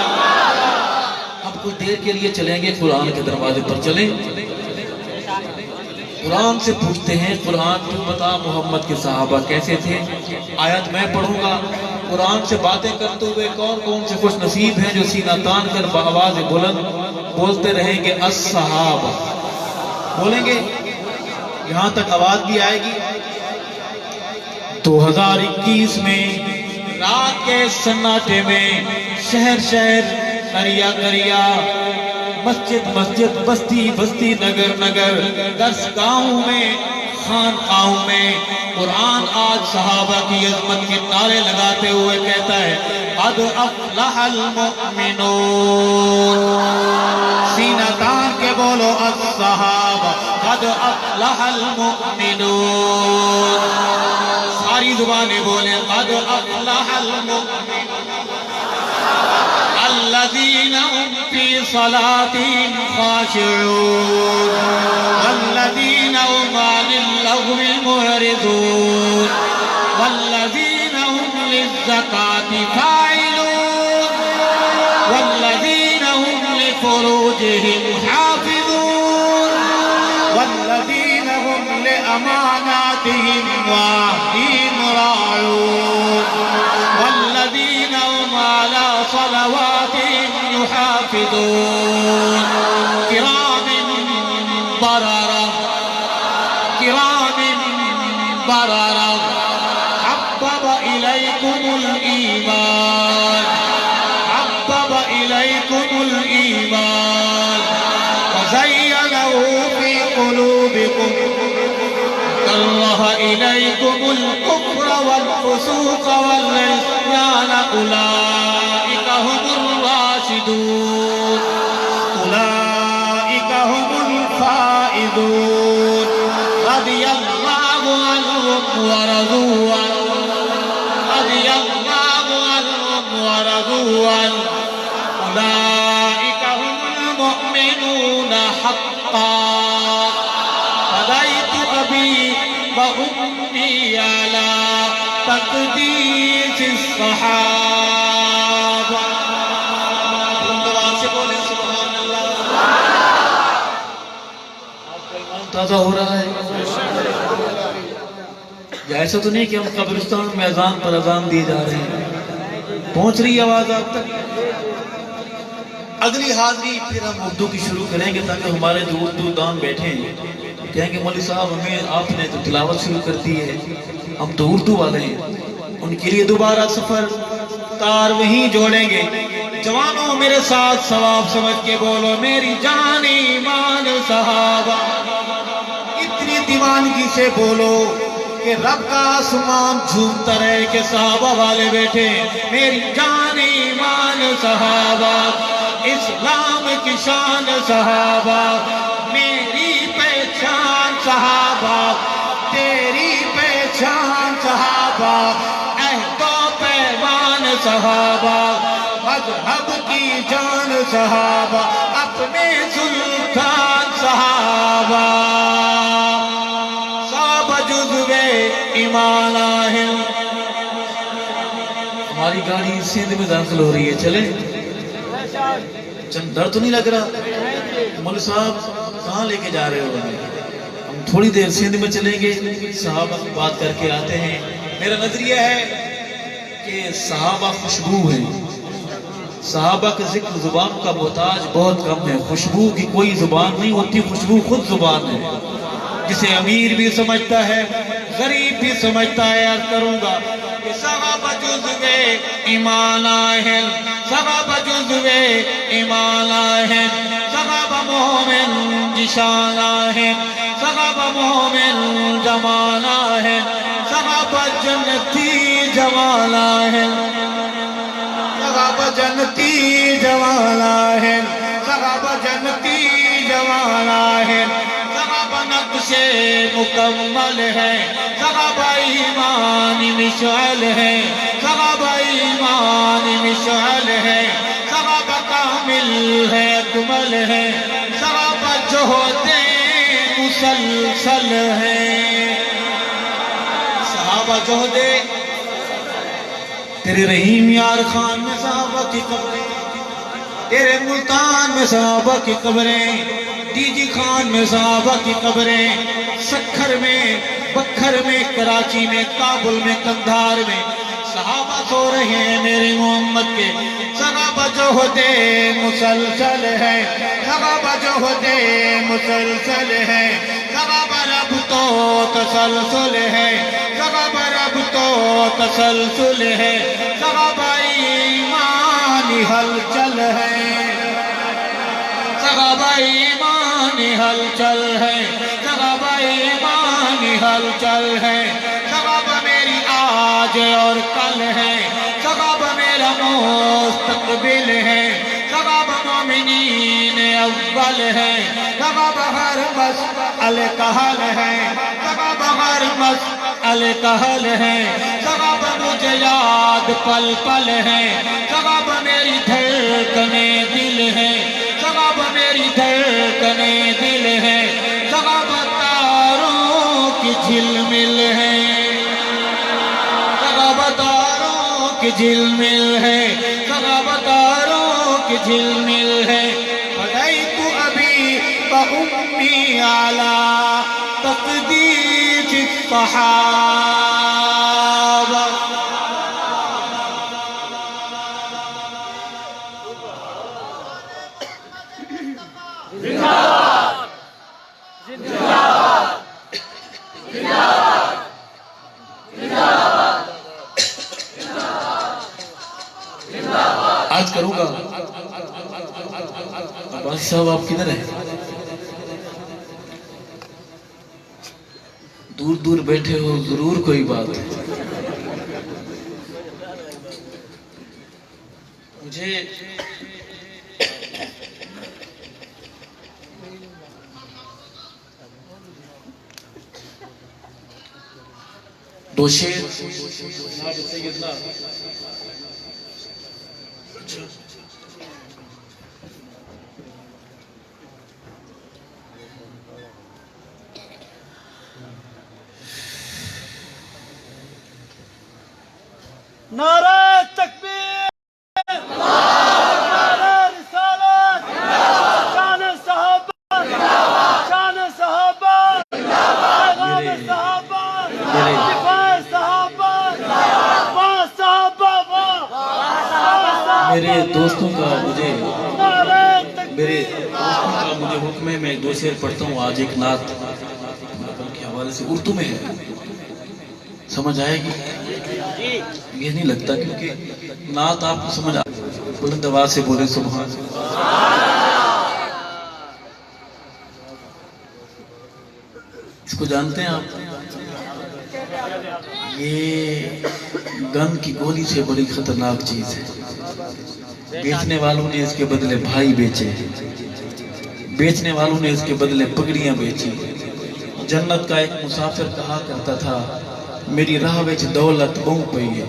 اب کچھ دیر کے لیے چلیں گے قرآن کے دروازے پر چلیں قرآن سے پوچھتے ہیں قرآن تو بتا محمد کے صحابہ کیسے تھے آیت میں پڑھوں گا قرآن سے باتیں کرتے ہوئے کون کون سے خوش نصیب ہیں جو سینہ تان کر بآواز بلند بولتے رہیں گے الصحابہ بولیں گے یہاں تک آواز بھی آئے گی 2021 میں رات کے سناٹے میں شہر شہر قریہ قریہ مسجد مسجد بستی بستی نگر نگر درس گاہوں میں خانقاہوں میں قرآن آج صحابہ کی عظمت کے نعرے لگاتے ہوئے کہتا ہے قد افلح المؤمنون سینہ تان کے بولو الصحابہ قد افلح المؤمنون ساری زبانیں بولیں قد افلح المؤمنون الذين هم في صلاتهم خاشعون والذين هم عن اللغو معرضون والذين هم للزكاة فاعلون والذين هم لفروجهم حافظون والذين هم لأماناتهم وعهدهم راعون والذين هم على صلواتهم يحافظون كرام بررة كرام بررة حبب إليكم الإيمان حبب إليكم الإيمان وزينه في قلوبكم كره إليكم الكفر والفسوق والعصيان أولئك هم الراشدون أولئك هم الفائزون رضي الله عنهم ورضوا عنه رضي الله عنهم ورضوا عنه أولئك هم المؤمنون حقا فديت أبي وأمي على تقديس الصحابة سبحان اللہ آپ کا ایمان تازہ ہو رہا ہے ایسا تو نہیں کہ ہم قبرستان میں اذان پر اذان دیے جا رہے ہیں. پہنچ رہی آواز آپ تک؟ اگلی حاضری پھر ہم اردو کی شروع کریں گے تاکہ ہمارے جو اردو دان بیٹھے ہیں کہیں کہ مولوی صاحب ہمیں آپ نے تو تلاوت شروع کر دی ہے, ہم تو اردو والے ہیں. ان کے لیے دوبارہ سفر تار وہیں جوڑیں گے. جوانوں میرے ساتھ ثواب سمجھ کے بولو میری جان ایمان صحابہ. اتنی دیوانگی سے بولو کہ رب کا آسمان جھومتا رہے کہ صحابہ والے بیٹھے. میری جان ایمان صحابہ, اسلام کی شان صحابہ, میری پہچان صحابہ, تیری پہچان صحابہ, عہد و پیمان صحابہ, مذہب کی جان صحابہ, اپنے سلطان صحابہ. صحابہ جزوے ایمان آہن. ہماری گاڑی سندھ میں داخل ہو رہی ہے, چلیں؟ چند ڈر تو نہیں لگ رہا؟ مولوی صاحب کہاں لے کے جا رہے ہو؟ ہم تھوڑی دیر سندھ میں چلیں گے, صحابہ کی بات کر کے آتے ہیں. میرا نظریہ ہے کہ صحابہ خوشبو ہیں. صحابہ کا ذکر زبان کا محتاج بہت کم ہے. خوشبو کی کوئی زبان نہیں ہوتی, خوشبو خود زبان ہے, جسے امیر بھی سمجھتا ہے غریب بھی سمجھتا ہے. عرض کروں گا کہ صحابہ جزوے ایمان آہن, صحابہ جزوے ایمان آہن, صحابہ مومن جشان آہن, صحابہ مومن جمان آہن, صحابہ جنتی جوان آہن, صحابہ جنتی جوان آہن, صحابہ جنتی جوان آہن, صحابہ نقش مکمل ہے, صحابہ ایمان مشعل ہے, صحابہ ایمان مشعل ہے, صحابہ کامل ہے اکمل ہے, صحابہ جہد مسلسل ہے. صحابہ جہد تیرے رحیم یار خان میں صحابہ کی قبریں, تیرے ملتان میں صحابہ کی قبریں, ڈی جی خان میں صحابہ کی قبریں, سکھر میں, بکھر میں, کراچی میں, کابل میں, کندھار میں صحابہ سو رہے ہیں میرے محمد کے. صحابہ جہد مسلسل ہے, صحابہ جہد مسلسل ہے, صحابہ رب تو تسلسل ہے, صحابہ رب تو تسلسل ہے, صحابہ ایمان ہلچل ہے, صحابہ ایمان ہلچل ہے, صحابہ ایمان ہلچل ہے, صحابہ میری آج اور کل ہے, صحابہ میرا مستقبل ہے, صحابہ مومنین اول ہے, صحابہ ہر مسئل کہل ہے, صحابہ ہر مسئل کہل ہے, صحابہ مجھے یاد پل پل ہے, صحابہ میری دھڑکنے دل ہے, صحابہ میری دھڑکنے دل ہے, صحابہ تاروں کی جھلمل ہے, صحابہ تاروں کی جھلمل ہے, صحابہ تاروں کی جھلمل ہے. فدیت ابی و امی علی تقدیس الصحابہ. آج کروں گا. عباس صاحب آپ کدھر ہیں؟ دور دور بیٹھے ہو, ضرور کوئی بات ہے. مجھے دو شیر نعرہ تکبیر، نعرہ رسالت، شان صحابہ، شان صحابہ، پیغام صحابہ، دفاع دوستوں کا مجھے نعرہ تکبیر میرے دوستوں کا مجھے حکم ہے، میں 2 شعر پڑھتا ہوں. آج ایک نعت کے حوالے سے اردو میں ہے، سمجھ آئے گی؟ یہ نہیں لگتا کیونکہ نعت آپ کو سمجھ آ بلند آواز سے بولے سبحان اللہ. اس کو جانتے ہیں آپ؟ یہ گن کی گولی سے بڑی خطرناک چیز ہے. بیچنے والوں نے اس کے بدلے بھائی بیچے، بیچنے والوں نے اس کے بدلے پگڑیاں بیچی. جنت کا ایک مسافر کہا کرتا تھا میری راہ وچ دولت بہوں پئی ہے،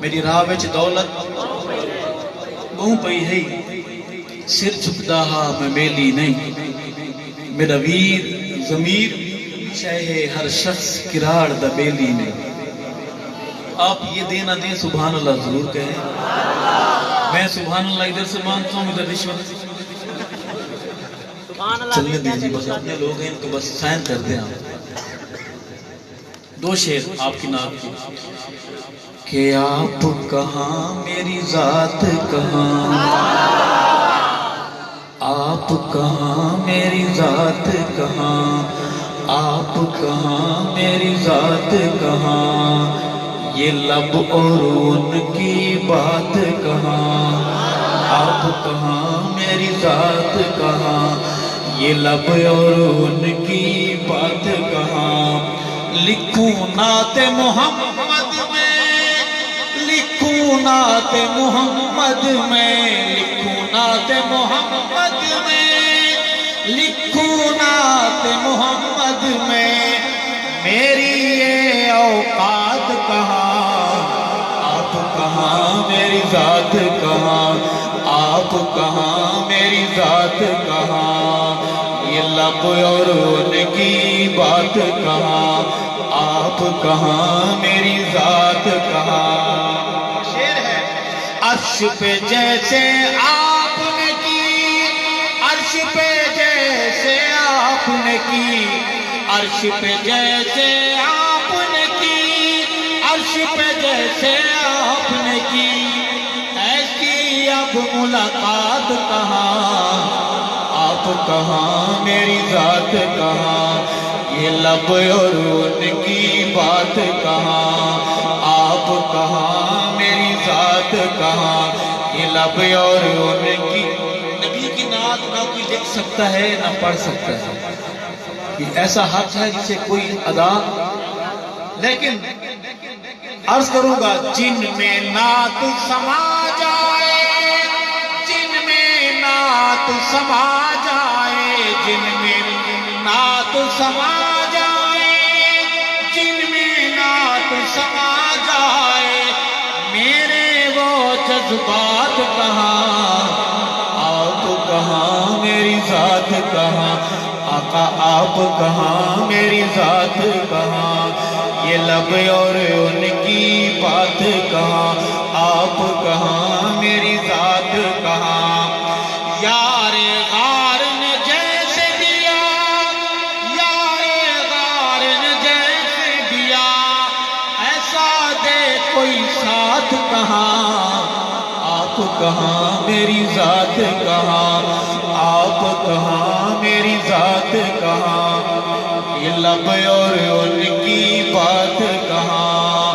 میری راہ وچ دولت بہوں پئی ہے، سر جھکدا ہا میں میلی نہیں، میرا ویر ضمیر چاہے ہر شخص کراڑ دا بیلی نہیں. آپ یہ دیں نہ دیں سبحان اللہ ضرور کہیں. میں سبحان اللہ ادھر سے مانتا ہوں، ادھر رشوت چلنے دیجیے، بس اپنے لوگ ہیں تو بس سائن کر دیں. آپ 2 شعر آپ کی نعت کی. کہ آپ کہاں میری ذات کہاں، آپ کہاں میری ذات کہاں، آپ کہاں میری ذات کہاں، یہ لب اور ان کی بات کہاں. آپ کہاں میری ذات کہاں، یہ لب اور ان کی بات کہاں. لکھوں نعت محمد میں، لکھوں نعت محمد میں، لکھوں نعت محمد میں، لکھوں نعت محمد میں، میری یہ اوقات کہاں. آپ کہاں میری ذات کہاں، آپ کہاں میری ذات کہاں، یہ لب اور ان کی بات کہاں. آپ کہاں میری ذات کہاں. شعر ہے. عرش پہ جیسے آپ نے کی، عرش پہ جیسے آپ نے کی، عرش پہ جیسے آپ نے کی، عرش پہ جیسے آپ نے کی، ایسی اب ملاقات کہاں. آپ کہاں میری ذات کہاں، یہ لب اور ان کی بات کہاں. آپ کہاں میری ذات کہاں، یہ لب اور ان کی. نبی کی نعت نہ کوئی لکھ سکتا ہے نہ پڑھ سکتا ہے، یہ ایسا حق ہے جسے کوئی ادا. لیکن عرض کروں گا جن میں نعت سما جائے، جن میں نعت سما جائے، جن میں نعت سما جائے، جن میں نعت سما جائے، میرے وہ جذبات کہاں. آپ کہاں میری ذات کہاں، آقا آپ کہاں میری ذات کہاں، یہ لب اور ان کی بات کہاں. آپ کہاں میری ذات کہاں. یار غار نے جیسے دیا، یار غار نے جیسے دیا، ایسا دے کوئی ساتھ کہاں. آپ کہاں میری ذات کہاں، آپ کہاں میری ذات کہاں، یہ لب اور ان کی بات کہاں.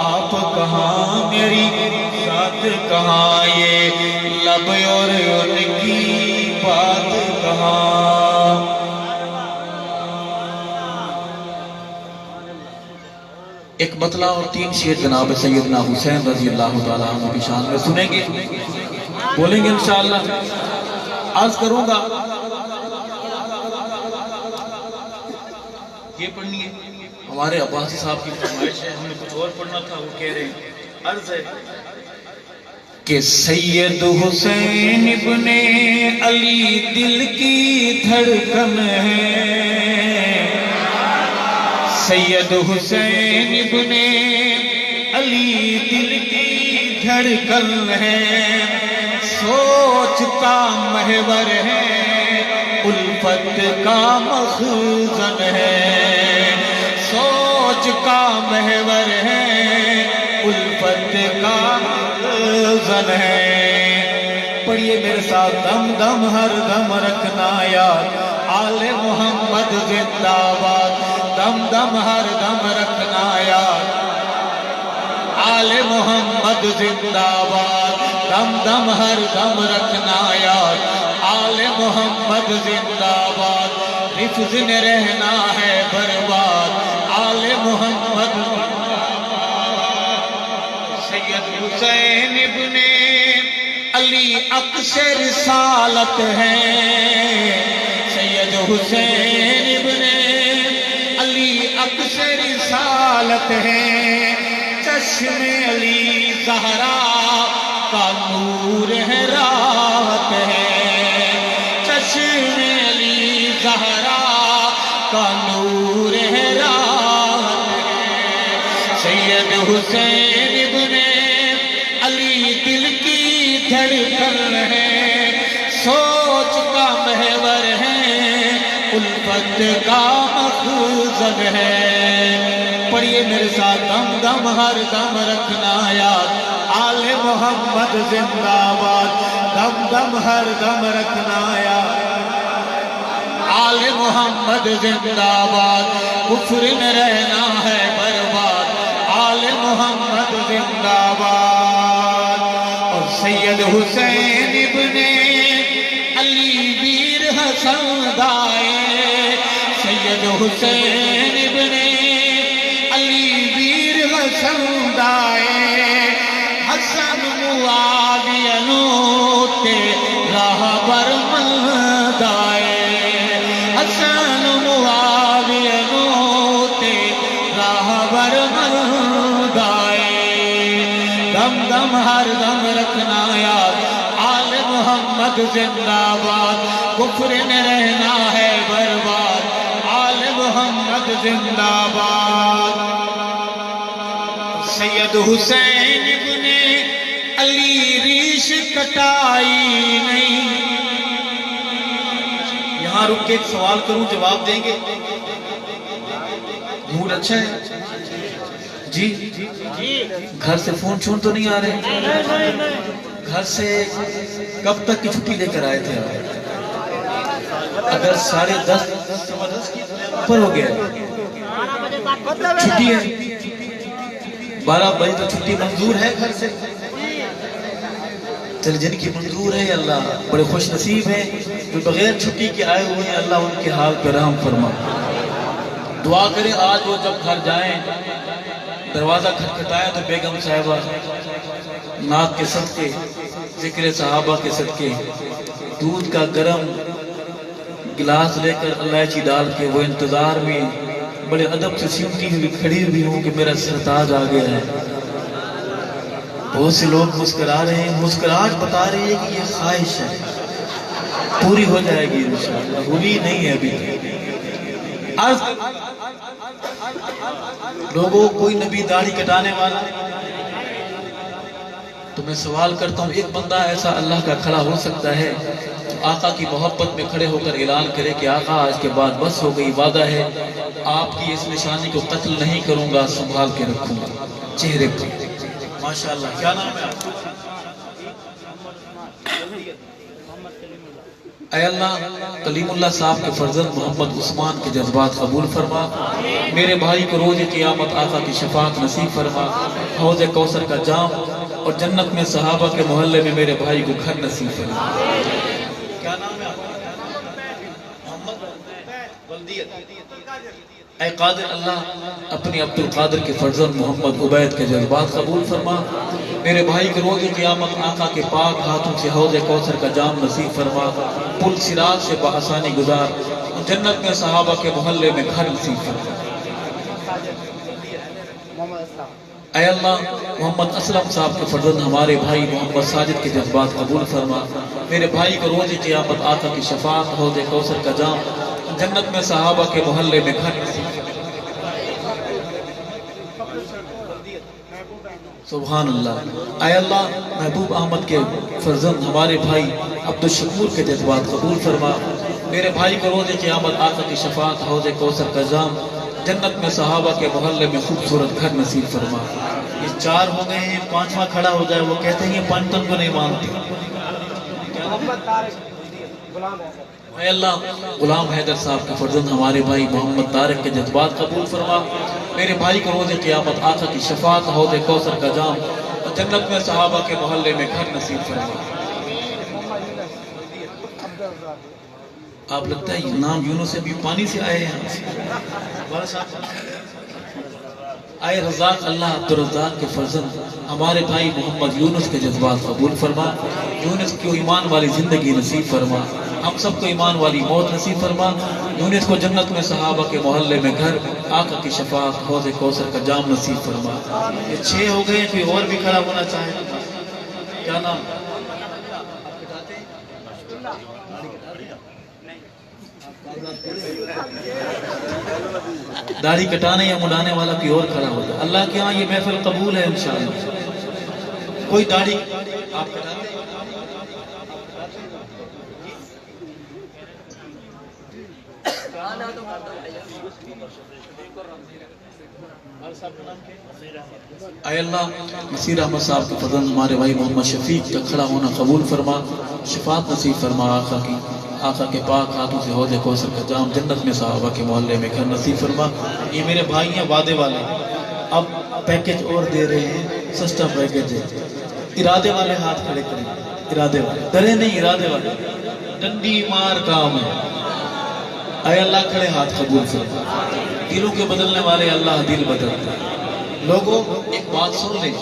آپ کہاں میری ذات کہاں، یہ لب اور ان کی بات کہاں. ایک مطلع اور 3 شعر جناب سیدنا حسین رضی اللہ تعالیٰ عنہ کی شان میں سنیں گے، بولیں گے انشاءاللہ. عرض کروں گا یہ پڑھنی ہے، ہمارے عباسی صاحب کی فرمائش ہے، ہمیں کچھ اور پڑھنا تھا، وہ کہہ رہے ہیں. عرض ہے کہ سید حسین ابن علی دل کی دھڑکن ہے، سید حسین ابن علی دل کی دھڑکن ہے، سوچ کا محور ہے، الفت کا مخزن ہے، سوچ کا محور ہے، الفت کا مخزن ہے. پڑھیے میرے ساتھ دم دم ہر دم رکھنا یاد آل محمد زندہ باد دم دم ہر دم رکھنا یاد آل محمد زندہ باد دم دم ہر دم رکھنا یاد آل محمد زندہ باد حفظ میں رہنا ہے برباد آل محمد سید حسین ابن علی عکس رسالت ہے سید حسین ابن علی عکس رسالت ہے چشم علی زہرا کا نور ہے راحت ہے چشم علی زہرا کا نور ہے راحت ہے سید حسین ابن علی دل کی دھڑکن ہے سوچ کا محور ہے الفت کا مخزن ہے پڑھیے میرے ساتھ دم دم ہر دم رکھنا یاد آل محمد زندہ باد دم دم ہر دم رکھنا یاد آل محمد زندہ باد کفر میں رہنا ہے برباد آل محمد زندہ باد اور سید حسین ابن علی ویر حسن دائے سید حسین ابن علی ویر حسن دائے حسن معاویہ نوتے راہ بر مندائے حسن معاویہ نوتے راہ بر مندائے دم دم ہر دم رکھنا یاد آل محمد زندہ باد کفر میں رہنا ہے برباد آل محمد زندہ باد سید حسین ابن علی ریش کٹائی نہیں یہاں رک کے ایک سوال کروں جواب دیں گے موڈ اچھا ہے جی گھر سے فون چھوڑ تو نہیں آ رہے گھر سے کب تک کی چھٹی لے کر آئے تھے اگر 10:30 اوپر ہو گیا چھٹی ہے 12 بجے تو چھٹی منظور ہے گھر سے چل جن کی منظور ہے اللہ بڑے خوش نصیب ہیں جو بغیر چھٹی کے آئے ہوئے ہیں اللہ ان کے حال پہ رحم فرما دعا کریں آج وہ جب گھر جائیں دروازہ کھٹکھٹایا تو بیگم صاحبہ نعت کے صدقے ذکر صحابہ کے صدقے دودھ کا گرم گلاس لے کر الائچی ڈال کے وہ انتظار میں بڑے ادب سے سیمتی ہوئی کھڑی ہوئی ہوں کہ میرا سرتاج آ گیا ہے بہت سے لوگ مسکرا رہے ہیں مسکراہٹ بتا رہی ہے کہ یہ خواہش ہے پوری ہو جائے گی انشاءاللہ ہوئی نہیں ہے ابھی عرض لوگوں کوئی نبی داڑھی کٹانے والا تو میں سوال کرتا ہوں ایک بندہ ایسا اللہ کا کھڑا ہو سکتا ہے آقا کی محبت میں کھڑے ہو کر اعلان کرے کہ آقا آج کے بعد بس ہو گئی وعدہ ہے آپ کی اس نشانی کو قتل نہیں کروں گا سنبھال کے رکھوں گا چہرے پر ماشاءاللہ کیا نام ہے آپ اے اللہ کلیم اللہ صاحب کے فرزند محمد عثمان کے جذبات قبول فرما میرے بھائی کو روز قیامت آقا کی شفاعت نصیب فرما حوض کوثر کا جام اور جنت میں صحابہ کے محلے میں میرے بھائی کو گھر نصیب فرما کیا نام ہے آپ محمد بلدیت اے قادر اللہ اپنی عبد القادر کے فرزند محمد عبید کے جذبات قبول فرما میرے بھائی کے روز قیامت آقا کے پاک ہاتھوں سے حوض کوثر کا جام نصیب فرما پل صراط سے بآسانی گزار جنت میں صحابہ کے محلے میں گھر نصیب فرما اے اللہ محمد اسلم صاحب کے فرزند ہمارے بھائی محمد ساجد کے جذبات قبول فرما میرے بھائی کو روز قیامت آقا کی شفاعت حوض کوثر کا جام جنت میں صحابہ کے محلے میں گھر نصیب سبحان اللہ اے اللہ محبوب احمد کے فرزند ہمارے بھائی عبد الشکور کے جذبات قبول فرما میرے بھائی کو روز قیامت آقا کی شفاعت حوض کوثر کا جام جنت میں صحابہ کے محلے میں خوبصورت گھر نصیب فرما یہ 4 ہو گئے ہیں 5واں کھڑا ہو جائے وہ کہتے ہیں یہ پانچن کو نہیں مانتے اے اللہ غلام حیدر صاحب کے فرزند ہمارے بھائی محمد طارق کے جذبات قبول فرما. میرے بھائی کو روز قیامت آقا کی شفاعت حوض کوثر کا جام اور جنت میں صحابہ کے محلے میں گھر نصیب فرما. آپ لگتا ہے یہ نام یونس سے بھی پانی سے آئے ہیں. آئے رزاق اللہ عبدالرزاق کے فرزند ہمارے بھائی محمد یونس کے جذبات قبول فرما. یونس کو ایمان والی زندگی نصیب فرما. ہم سب کو ایمان والی موت نصیب فرما. یونس کو جنت میں صحابہ کے محلے میں گھر آقا کی شفاعت حوض کوثر کا جام نصیب فرما. یہ 6 ہو گئے. کوئی اور بھی کھڑا ہونا چاہے؟ کیا نام؟ داڑھی کٹانے یا مڈانے والا کوئی اور کھڑا ہوگا. اللہ کے ہاں یہ محفل قبول ہے انشاءاللہ. کوئی داڑھی آپ کٹاتے ہیں؟ اے اللہ نصیر احمد صاحب کے فرزند ہمارے بھائی محمد شفیق کا کھڑا ہونا قبول فرما. شفاعت نصیب فرما آقا کی. آقا کے پاک ہاتھوں سے حوض کوثر کا جام جنت میں صحابہ کے محلے میں گھر نصیب فرما. یہ میرے بھائی ہیں وعدے والے. اب پیکج اور دے رہے ہیں. سستا پیکج ہے. ارادے والے ہاتھ کھڑے کریں. ارادے والے ڈرے نہیں. ارادے والے ڈنڈی مار کام ہے. اے اللہ کھڑے ہاتھ قبول فرما. دلوں کے بدلنے والے اللہ دل بدلتے ہیں. لوگوں ایک بات سن لیں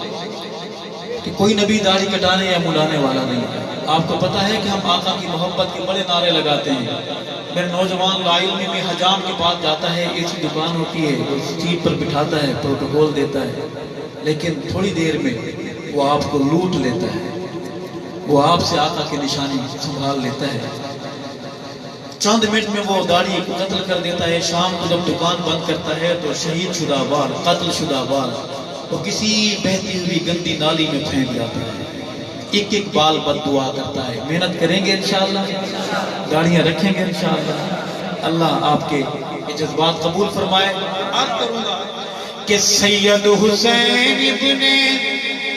کہ کوئی نبی داڑھی کٹانے یا مڈانے والا نہیں ہے. آپ کو پتا ہے کہ ہم آقا کی محبت کے بڑے نعرے لگاتے ہیں. میرے نوجوان لائل میں بھی حجام کے پاس جاتا ہے. ایسی دکان ہوتی ہے وہ سیٹ پر بٹھاتا ہے پروٹوکول دیتا ہے. لیکن تھوڑی دیر میں وہ آپ کو لوٹ لیتا ہے. وہ آپ سے آقا کی نشانی سنبھال لیتا ہے. چند منٹ میں وہ داڑھی قتل کر دیتا ہے. شام کو جب دکان بند کرتا ہے تو شہید شدہ بال قتل شدہ بال وہ کسی بہتی ہوئی گندی نالی میں پھینک جاتا ہے. ایک ایک بال بد دعا کرتا ہے. محنت کریں گے انشاءاللہ. داڑھیاں رکھیں گے انشاءاللہ. اللہ آپ کے یہ جذبات قبول فرمائے. عرض کروں گا کہ سید حسین ابن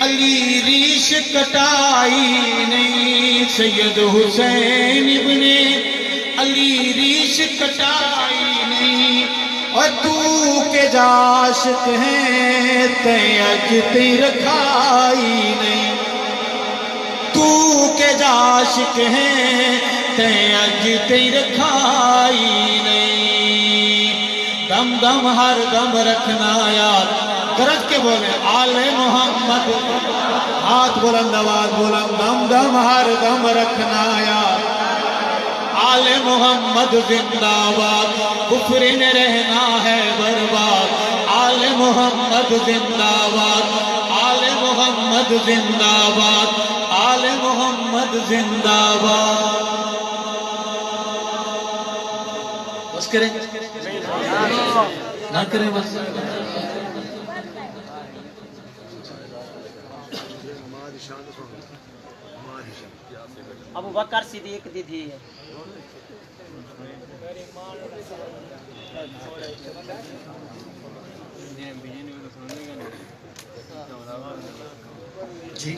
علی ریش کٹائی نہیں. سید حسین ابن علی ریش کٹائی نہیں. اور تو کے جاشق ہیں تیج تیر کھائی نہیں. تو کے جاشق ہیں تیج تیر کھائی نہیں. دم دم ہر دم رکھنا یاد. گرج کے بولے آل محمد. ہاتھ بلند آواز بلند. دم دم ہر دم رکھنا یاد. آل محمد زندہ باد. کفر میں رہنا ہے برباد. آل محمد زندہ باد. آل محمد زندہ باد. آل محمد زندہ باد. بس کریں نہ کریں بس. ابو بکر صدیق دیدی ہے. جی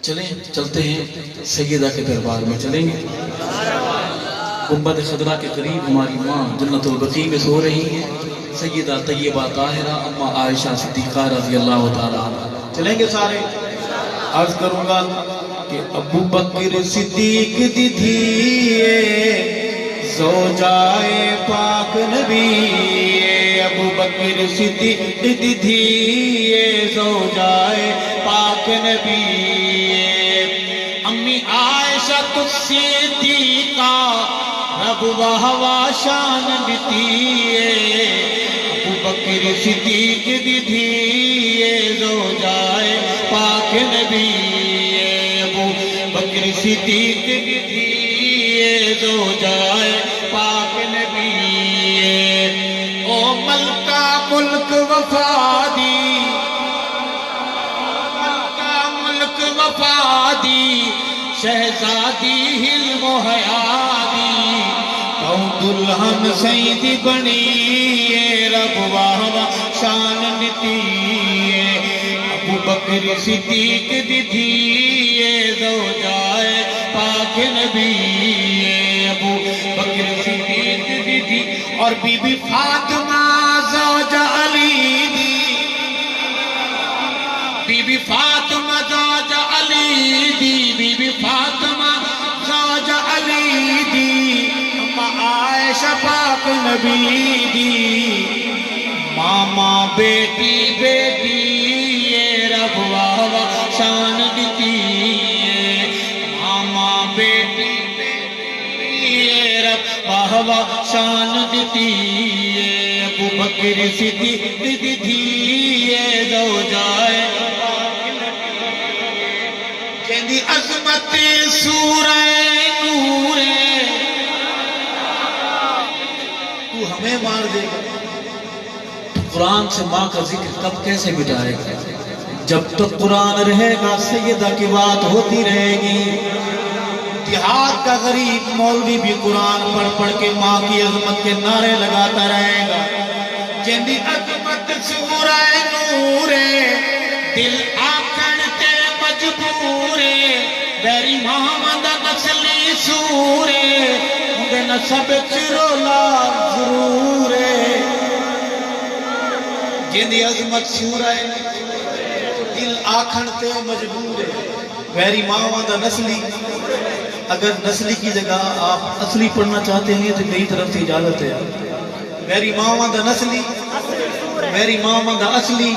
چلیں چلتے ہیں سیدہ کے دربار میں چلیں گے. گنبد خضرا کے قریب ہماری ماں جنت البقیع میں سو رہی ہے. سیدہ طیبہ طاہرہ اما عائشہ صدیقہ رضی اللہ تعالیٰ عنہ. چلیں گے سارے. عرض کروں گا کہ ابو بکر صدیق دی دھیے زوجائے پاک نبی. ابو بکر صدیق دی دھیے زوجائے پاک نبی. امی عائشہ صدیقہ رب و ہوا شان دیتی. ابو بکر صدیق دی دھیے زوجائے پاک نبی. ابو بکر صدیق دی دھیے زوجائے پاک نبی. او ملکہ ملک وفادی. ملکہ ملک وفادی. شہزادی حلم و حیادی. تو دلہن سیدی بنی رب واہ شان نتی. بکر صدیق دی تھی زوجائے پاک نبی، ابو بکر صدیق دی تھی، اور بی بی فاطمہ زوج علی دی، بی بی فاطمہ زوج علی دی، بی بی فاطمہ زوج علی دی، اما عائشہ پاک نبی دی، ماما بیٹی بیٹی یہ رب واہ شان دیتی ہے، ماما بیٹی بیٹی یہ رب واہ شان دیتی ہے، ابو بکر صدیق دی تھی یہ زوجائے کہندی عظمت سورہ نور ہے، تو ہمیں مار دے گا، قرآن سے ماں کا ذکر کب کیسے مٹائے گا؟ جب تک قرآن رہے گا سیدہ کی بات ہوتی رہے گی، دیہات کا غریب مولوی بھی قرآن پڑھ پڑھ کے ماں کی عظمت کے نعرے لگاتا رہے گا، جندی عظمت سورہ نور دل آکھن تے مجبور بیری محمد نسلی سور مجھے نسب چرولا ضرور جندی عظمت سورہ دل آکھن تے مجبور بیری محمد نسلی، اگر نسلی کی جگہ آپ اصلی پڑھنا چاہتے ہیں تو میری طرف سے اجازت ہے، میری ماما دا نسلی، میری ماما دا اصلی،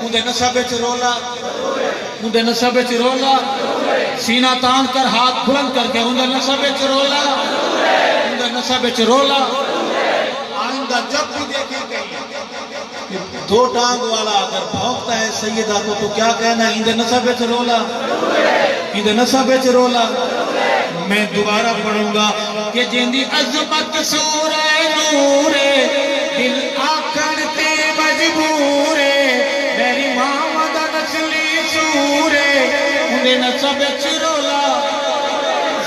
مجھے نسب چرولا، مجھے نسب چرولا، سینہ تان کر ہاتھ بلند کر کے مجھے نسب چرولا، مجھے نسب چرولا، آئندہ جب بھی دیکھیں گے دو ٹانگ والا اگر بھونکتا ہے سیدہ کو تو کیا کہنا ہے؟ اندھے نسب چرولا، اندھے نسب چرولا۔ میں دوبارہ پڑھوں گا کہ جندی عظمت سورہ نور دل آکھن تے مجبور میری محمد نسلی سور انہیں نسب چرولا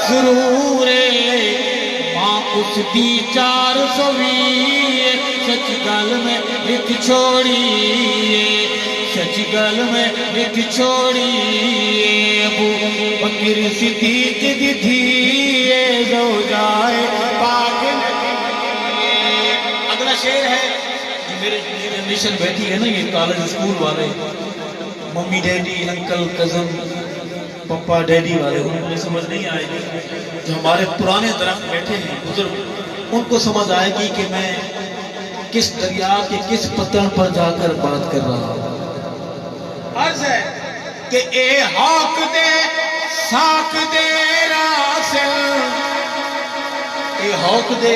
ضرور ماں اس دی 420 سچ گل میں لکھ چھوڑی، سچ گل میں لکھ چھوڑی، ابو بکر صدیق دی تھی زوجائے پاک نبی۔ اگلا شعر ہے میرے جنریشن بیٹھی ہے نا، یہ کالج اسکول والے، ممی ڈیڈی انکل کزن پپا ڈیڈی والے، انہیں سمجھ نہیں آئے گی، جو ہمارے پرانے درخت بیٹھے ہیں بزرگ، ان کو سمجھ آئے گی کہ میں کس دریا کے کس پتن پر جا کر بات کر رہا ہوں۔ عرض ہے کہ اے ہاک دے ساک دے راسل، اے ہاک دے،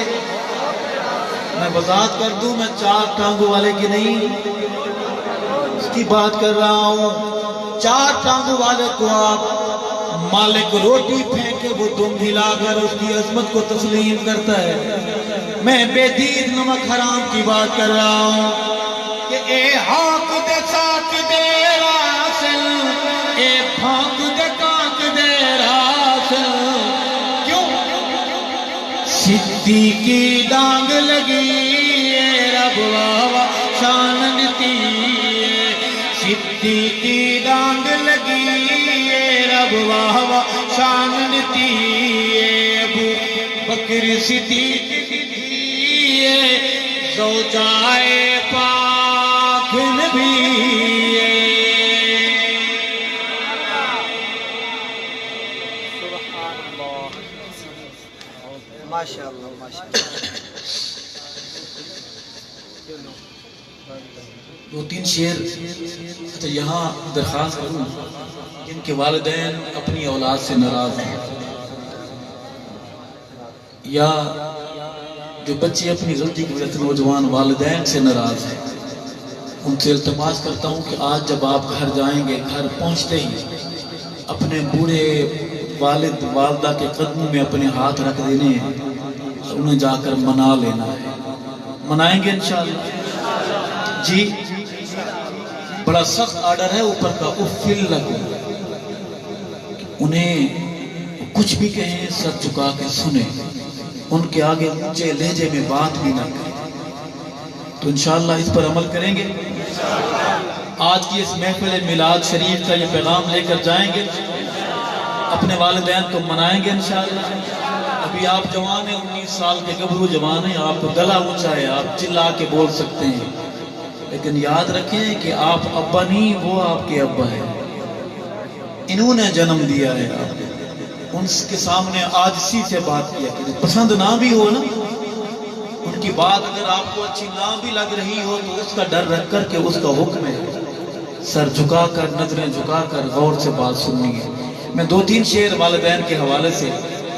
میں وضاحت کر دوں میں 4 ٹانگوں والے کی نہیں اس کی بات کر رہا ہوں، 4 ٹانگوں والے کو آپ مالک روٹی پھینکے وہ دم ہلا کر اس کی عظمت کو تسلیم کرتا ہے، میں بے دید نمک حرام کی بات کر رہا ہوں کہ اے ہاک دے ساک دے راسل، اے پھانک دے کانک دے راسل، کیوں؟ صدیقی ڈانگ لگی اے رب واہ شان نتی، صدیقی ڈانگ لگی اے رب واہ شان نتی، ابو بکر صدیق زوجائے پاک نبی۔ سبحان اللہ، ماشاءاللہ ماشاءاللہ۔ 2-3 شعر اچھا یہاں درخواست کروں، جن کے والدین اپنی اولاد سے ناراض ہیں یا جو بچے اپنی غلطی کی وجہ سے نوجوان والدین سے ناراض ہیں، ان سے التماس کرتا ہوں کہ آج جب آپ گھر جائیں گے، گھر پہنچتے ہی اپنے بوڑھے والد والدہ کے قدموں میں اپنے ہاتھ رکھ دینے ہیں اور انہیں جا کر منا لینا ہے۔ منائیں گے انشاءاللہ؟ جی بڑا سخت آرڈر ہے اوپر کا، افل لگو، انہیں کچھ بھی کہیں سر چکا کے سنیں، ان کے آگے اونچے لہجے میں بات بھی نہ کریں۔ تو انشاءاللہ اس پر عمل کریں گے. آج کی اس محفل میلاد شریف کا یہ پیغام لے کر جائیں گے, اپنے والدین کو منائیں گے انشاءاللہ. ابھی آپ جوان ہیں, 19 سال کے گبرو جوان ہیں, آپ کو گلا اونچا ہے, آپ چلا کے بول سکتے ہیں, لیکن یاد رکھیں کہ آپ ابا نہیں, وہ آپ کے ابا ہیں. انہوں نے جنم دیا ہے آپ کو. ان کے سامنے عاجزی سے بات کیا کریں. پسند نہ بھی ہو نا, ان کی بات اگر آپ کو اچھی نہ بھی لگ رہی ہو تو اس کا ڈر رکھ کر کہ اس کا حکم ہے, سر جھکا کر, نظریں جھکا کر غور سے بات سننی ہے. میں 2-3 شعر والدین کے حوالے سے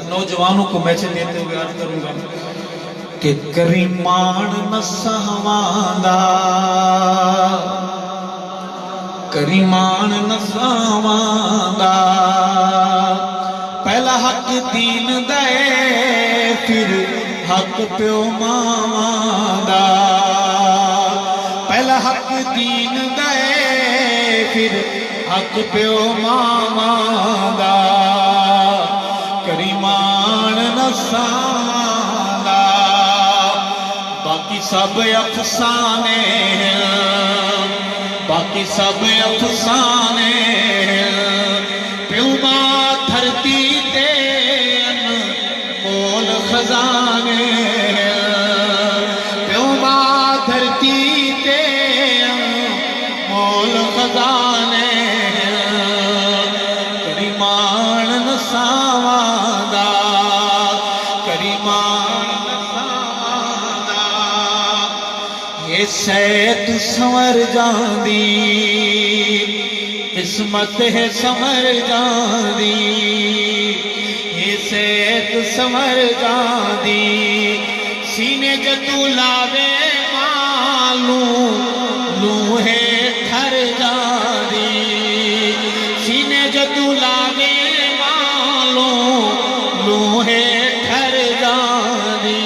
نوجوانوں کو میسج دیتے ہوئے عرض کروں گا کہ کریمان نسہواندا, کریمان نسہواندا, پہلا حق دین دے پھر حق پیو ماواں دا, پہلا حق دین دے پھر حق پیو ماواں دا, کریمان نساواں دا, باقی سب افسانے ہیں, باقی سب افسانے ہیں, پیو ماں دھرتی تے انمول خزانے ہیں, پیو ماں دھرتی تے انمول خزانے ہیں, کریمان نساواں دا, کریمان نساواں دا, یہ سیت سنور جاندی, قسمت ہے سنور جاندی, یہ سیت سنور جاندی, سینے جتو لاوے مالوں لوہے تھر جاندی, سینے جتو لاوے مالوں لوہے تھر جاندی,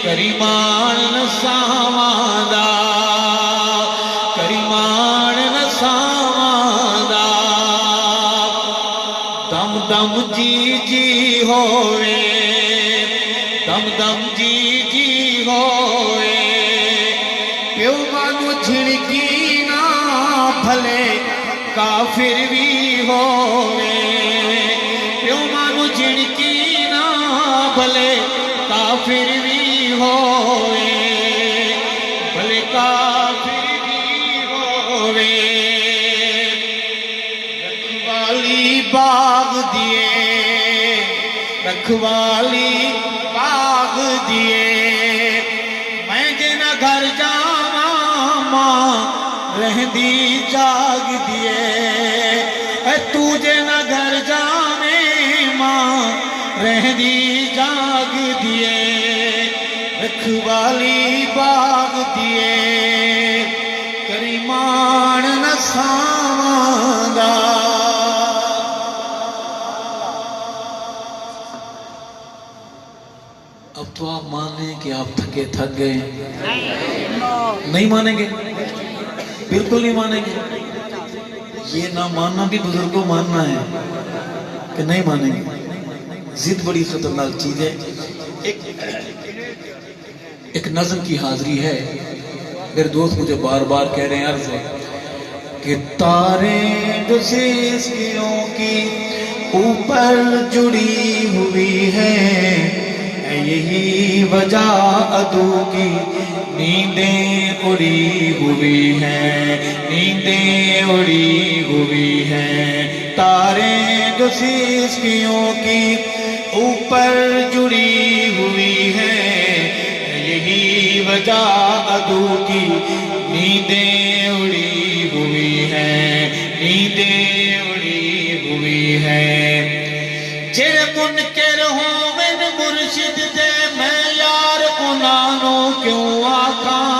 کریمان نساواں دا, کریمان نساواں دا, دم دم جی جی ہوئے, دم دم جی جی ہوئے, پیو مانو جھڑکی نہ بھلے کافر بھی ہوئے, پیو مانو جھڑکی نہ بھلے کافر بھی ہوئے, بھلے کافر بھی ہوئے, رکھوالی باغ دیے, رکھوالی باغ دیے, میں جنا گھر جاواں ماں رہندی جاگ دیے, اے تو جنا گھر جاویں ماں رہندی جاگ دیے, رکھوالی باغ دیے, کریمان نساواں دا. اب تو آپ مان لیں کہ آپ تھکے تھک گئے, نہیں مانیں گے, بالکل نہیں مانیں گے. یہ نہ ماننا بھی بزرگوں ماننا ہے کہ نہیں مانیں گے. ضد بڑی خطرناک چیز ہے. ایک نظم کی حاضری ہے, میرے دوست مجھے بار بار کہہ رہے ہیں, عرض ہے کہ تارے جو سیسکیوں کی اوپر جڑی ہوئی ہے, یہی وجہ عدو کی نیندیں اڑی ہوئی ہیں, نیندیں اڑی ہوئی ہیں, تارے جو سیسکیوں کی اوپر جڑی ہوئی ہیں, یہی وجہ عدو کی نیندیں اڑی ہوئی ہیں, نیندیں اڑی ہوئی ہیں. جڑے منکر ہوون مرشد دے میں یار انہاں نوں کیوں آکھاں,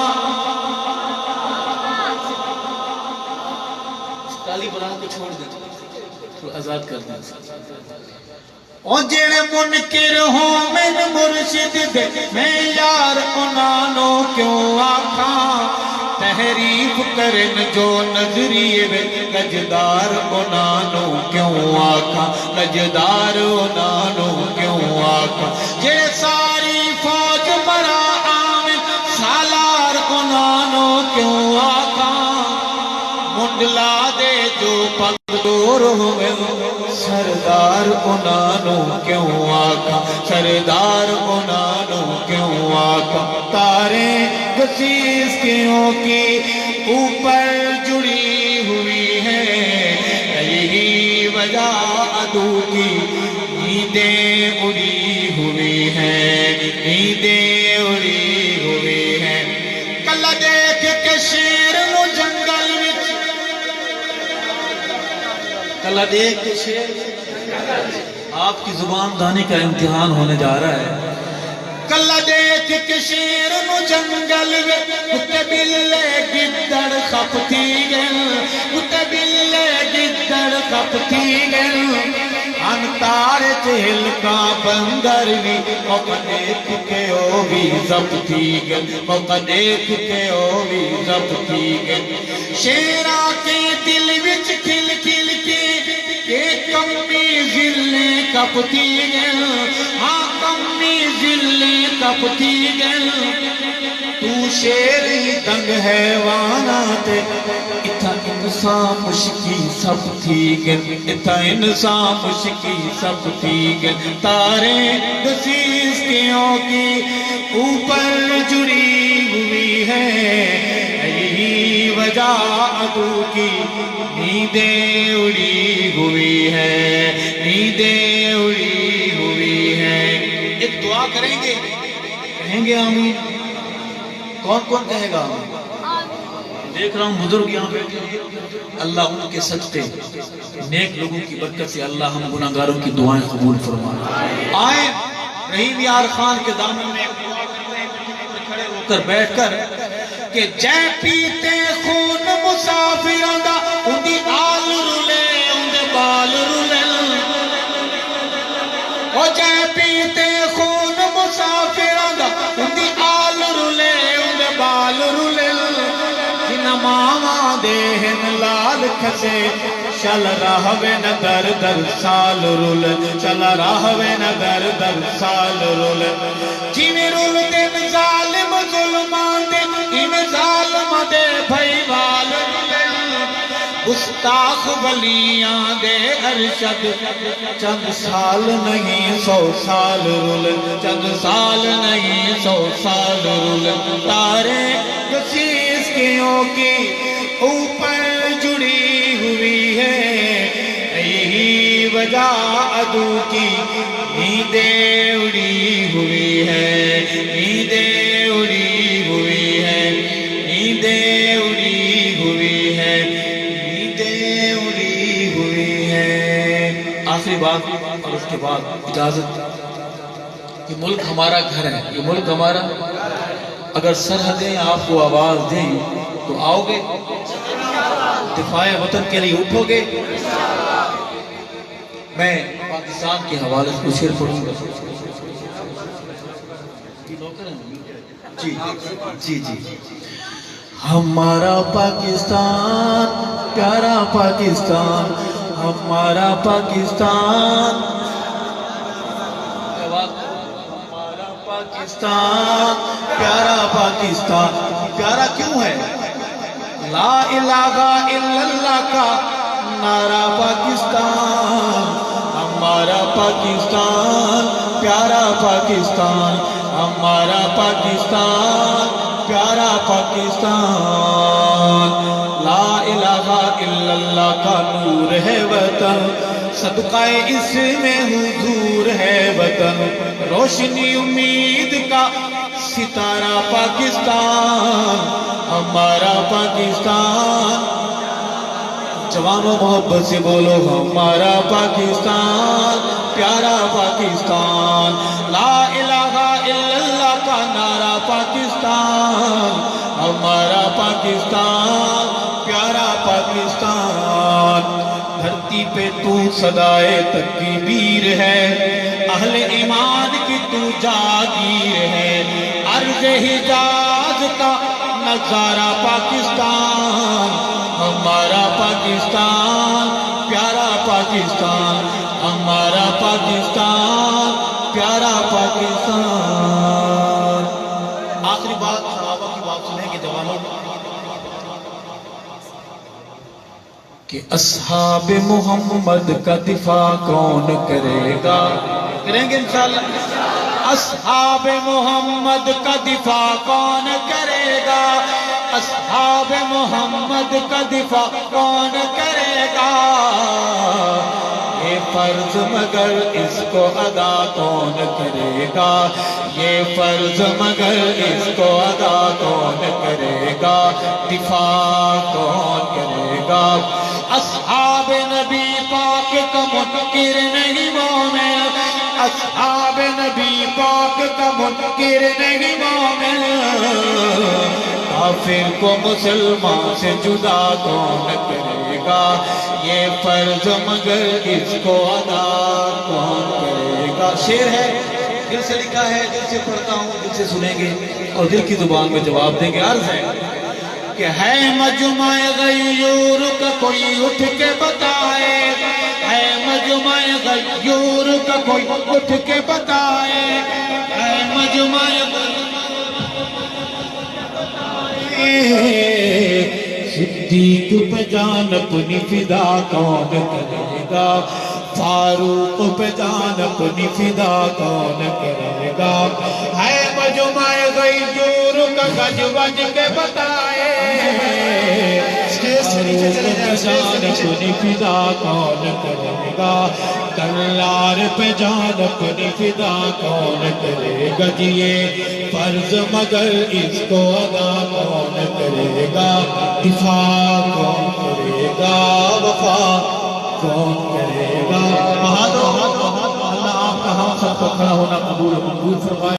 کالی بران کو چھوڑ دیں, آزاد کر دیں. او جڑے منکر ہوون مرشد دے میں یار انہاں نوں کیوں آکھاں, تحریف کرن جو نظریے وے لجدار انہاں نوں کیوں آکھاں, لجدار انہاں نوں کیوں آکھاں. جے ساری فوج برا آمن سالار جو پگڈور ہوئے سردار انانو کیوں آکھا سردار انانو کیوں آکھا تارے گسیس کیوں کی اوپر جڑی ہوئی ہیں یہی وجہ عدو کی نیندیں اڑی ہوئی ہیں نیندیں اڑی ہوئی ہیں کل دیکھ کے شیر نو جنگل وچ کل دیکھ کے شیر آپ کی زبان دانی کا امتحان ہونے جا رہا ہے. کل دیکھ کے شیر نو جنگل وچ کتے بلے گدڑ کھپتی گئن کتے بلے گدڑ کھپتی گئن انتار چہل کا بندر بھی موقع دیکھ کے او بھی ضبطی گئن موقع دیکھ کے او بھی ضبطی گئن شیرہ کے دل وچ کھل کھل کے ایک کمی ذلیں کپتی گئن ہاں کمی ذلیں کپتی گئن تو شیری دنگ حیوانات اتھا انسان مشکی سب تھی گئن اتھا انسان مشکی سب تھی گئن تارے گسیس کیوں کی اوپر جڑی ہوئی ہے یہی وجہ عدو کی نیندیں اڑی ہوئی ہے نیندیں اڑی ہوئی ہے. ایک دعا کریں گے کہیں گے آمین. کون کون کہے گا آمین؟ دیکھ رہا ہوں بزرگ یہاں بیٹھے ہیں. اللہ ان کے صدقے نیک لوگوں کی برکت سے اللہ ہم گناہگاروں کی دعائیں قبول فرمائے. آئیں رحیم یار خان کے دامن میں ایک دعا کرتے ہیں کھڑے ہو کر بیٹھ کر کہ جے پیتے خون مسافروں دا اندی آل رولے اندے بال رولے او جے پیتے خون مسافروں دا اندی آل رولے اندے بال رولے جنہ ماما دہن لال کھسے چل رہوے نہ در در سال رول چل رہوے نہ در در سال رول جیویں رول دن ظالم ظلمان دے ایویں ظالم دے بھائی وال گستاخ ولیاں دے ارشد چند سال نہیں 100 سال رول چند سال نہیں 100 سال رول تارے گسیس کیوں کی اوپر جڑی ہوئی ہے یہی وجہ عدو کی نیندیں اڑی ہوئی ہے نیندیں اڑی ہوئی ہے نیندیں اڑی ہوئی ہے نیندیں اڑی ہوئی ہے. آخری بات اور اس کے بعد اجازت. یہ ملک ہمارا گھر ہے یہ ملک ہمارا. اگر سرحدیں آپ کو آواز دیں تو آؤ گے دفاع وطن کے لیے اٹھو گے. میں پاکستان کے حوالے سے کچھ شعر پڑھوں گا. جی جی جی ہمارا پاکستان پیارا پاکستان ہمارا پاکستان ہمارا پاکستان پیارا پاکستان. پیارا کیوں ہے؟ لا الہ الا اللہ کا نعرہ پاکستان ہمارا پاکستان پیارا پاکستان ہمارا پاکستان پیارا پاکستان. لا الہ الا اللہ کا نور ہے وطن صدقہ اس میں حضور ہے وطن روشنی امید کا ستارہ پاکستان ہمارا پاکستان. جوانوں محبت سے بولو ہمارا پاکستان پیارا پاکستان. لا الہ الا اللہ کا نعرہ پاکستان ہمارا پاکستان پیارا پاکستان. دھرتی پہ تو صدائے تکبیر ہے اہل ایمان کی تو جاگیر ہے عرض حجاز کا نظارہ پاکستان ہمارا پاکستان پیارا پاکستان ہمارا پاکستان پیارا پاکستان. آخری بات صحابہ کی بات سنیں گے جوانوں کہ اصحاب محمد کا دفاع کون کرے گا؟ کریں گے انشاءاللہ. اصحاب محمد کا دفاع کون کرے گا؟ اصحاب محمد کا دفاع کون کرے گا؟ یہ فرض مگر اس کو ادا کون کرے گا؟ یہ فرض مگر اس کو ادا کون کرے گا؟ دفاع کون کرے گا؟ اصحاب نبی پاک کا منکر نہیں مومن. اصحاب نبی پاک کا منکر نہیں مومن. کافر کو مسلمان سے جدا کون کرے گا؟ یہ فرض مگر اس کو ادا کون کرے گا؟ شعر ہے، دل سے لکھا ہے، دل سے پڑھتا ہوں، دل سے سنیں گے اور دل کی زبان میں جواب دیں گے. عرض ہے کہ ہے مجمع غیور کا کوئی اٹھ کے بتائے. ہے مجمع غیور کا کوئی اٹھ کے بتائے. ہے مجمع صدیق پہ جان اپنی فدا کون کرے گا؟ فاروق پہ جان اپنی فدا کون کرے گا؟ ہے مجمع غیور کا گج وج کے بتائے. فاروق پہ جان اپنی فدا کون کرے گا؟ کلار پہ جان اپنی فدا کون کرے گا؟ یہ فرض مگر اس کو ادا کون کرے گا؟ دفاع کون کرے گا؟ وفا کون کرے گا؟ بہادر اللہ آپ کا ہم سب کو کھڑا ہونا قبول و منظور فرمائے.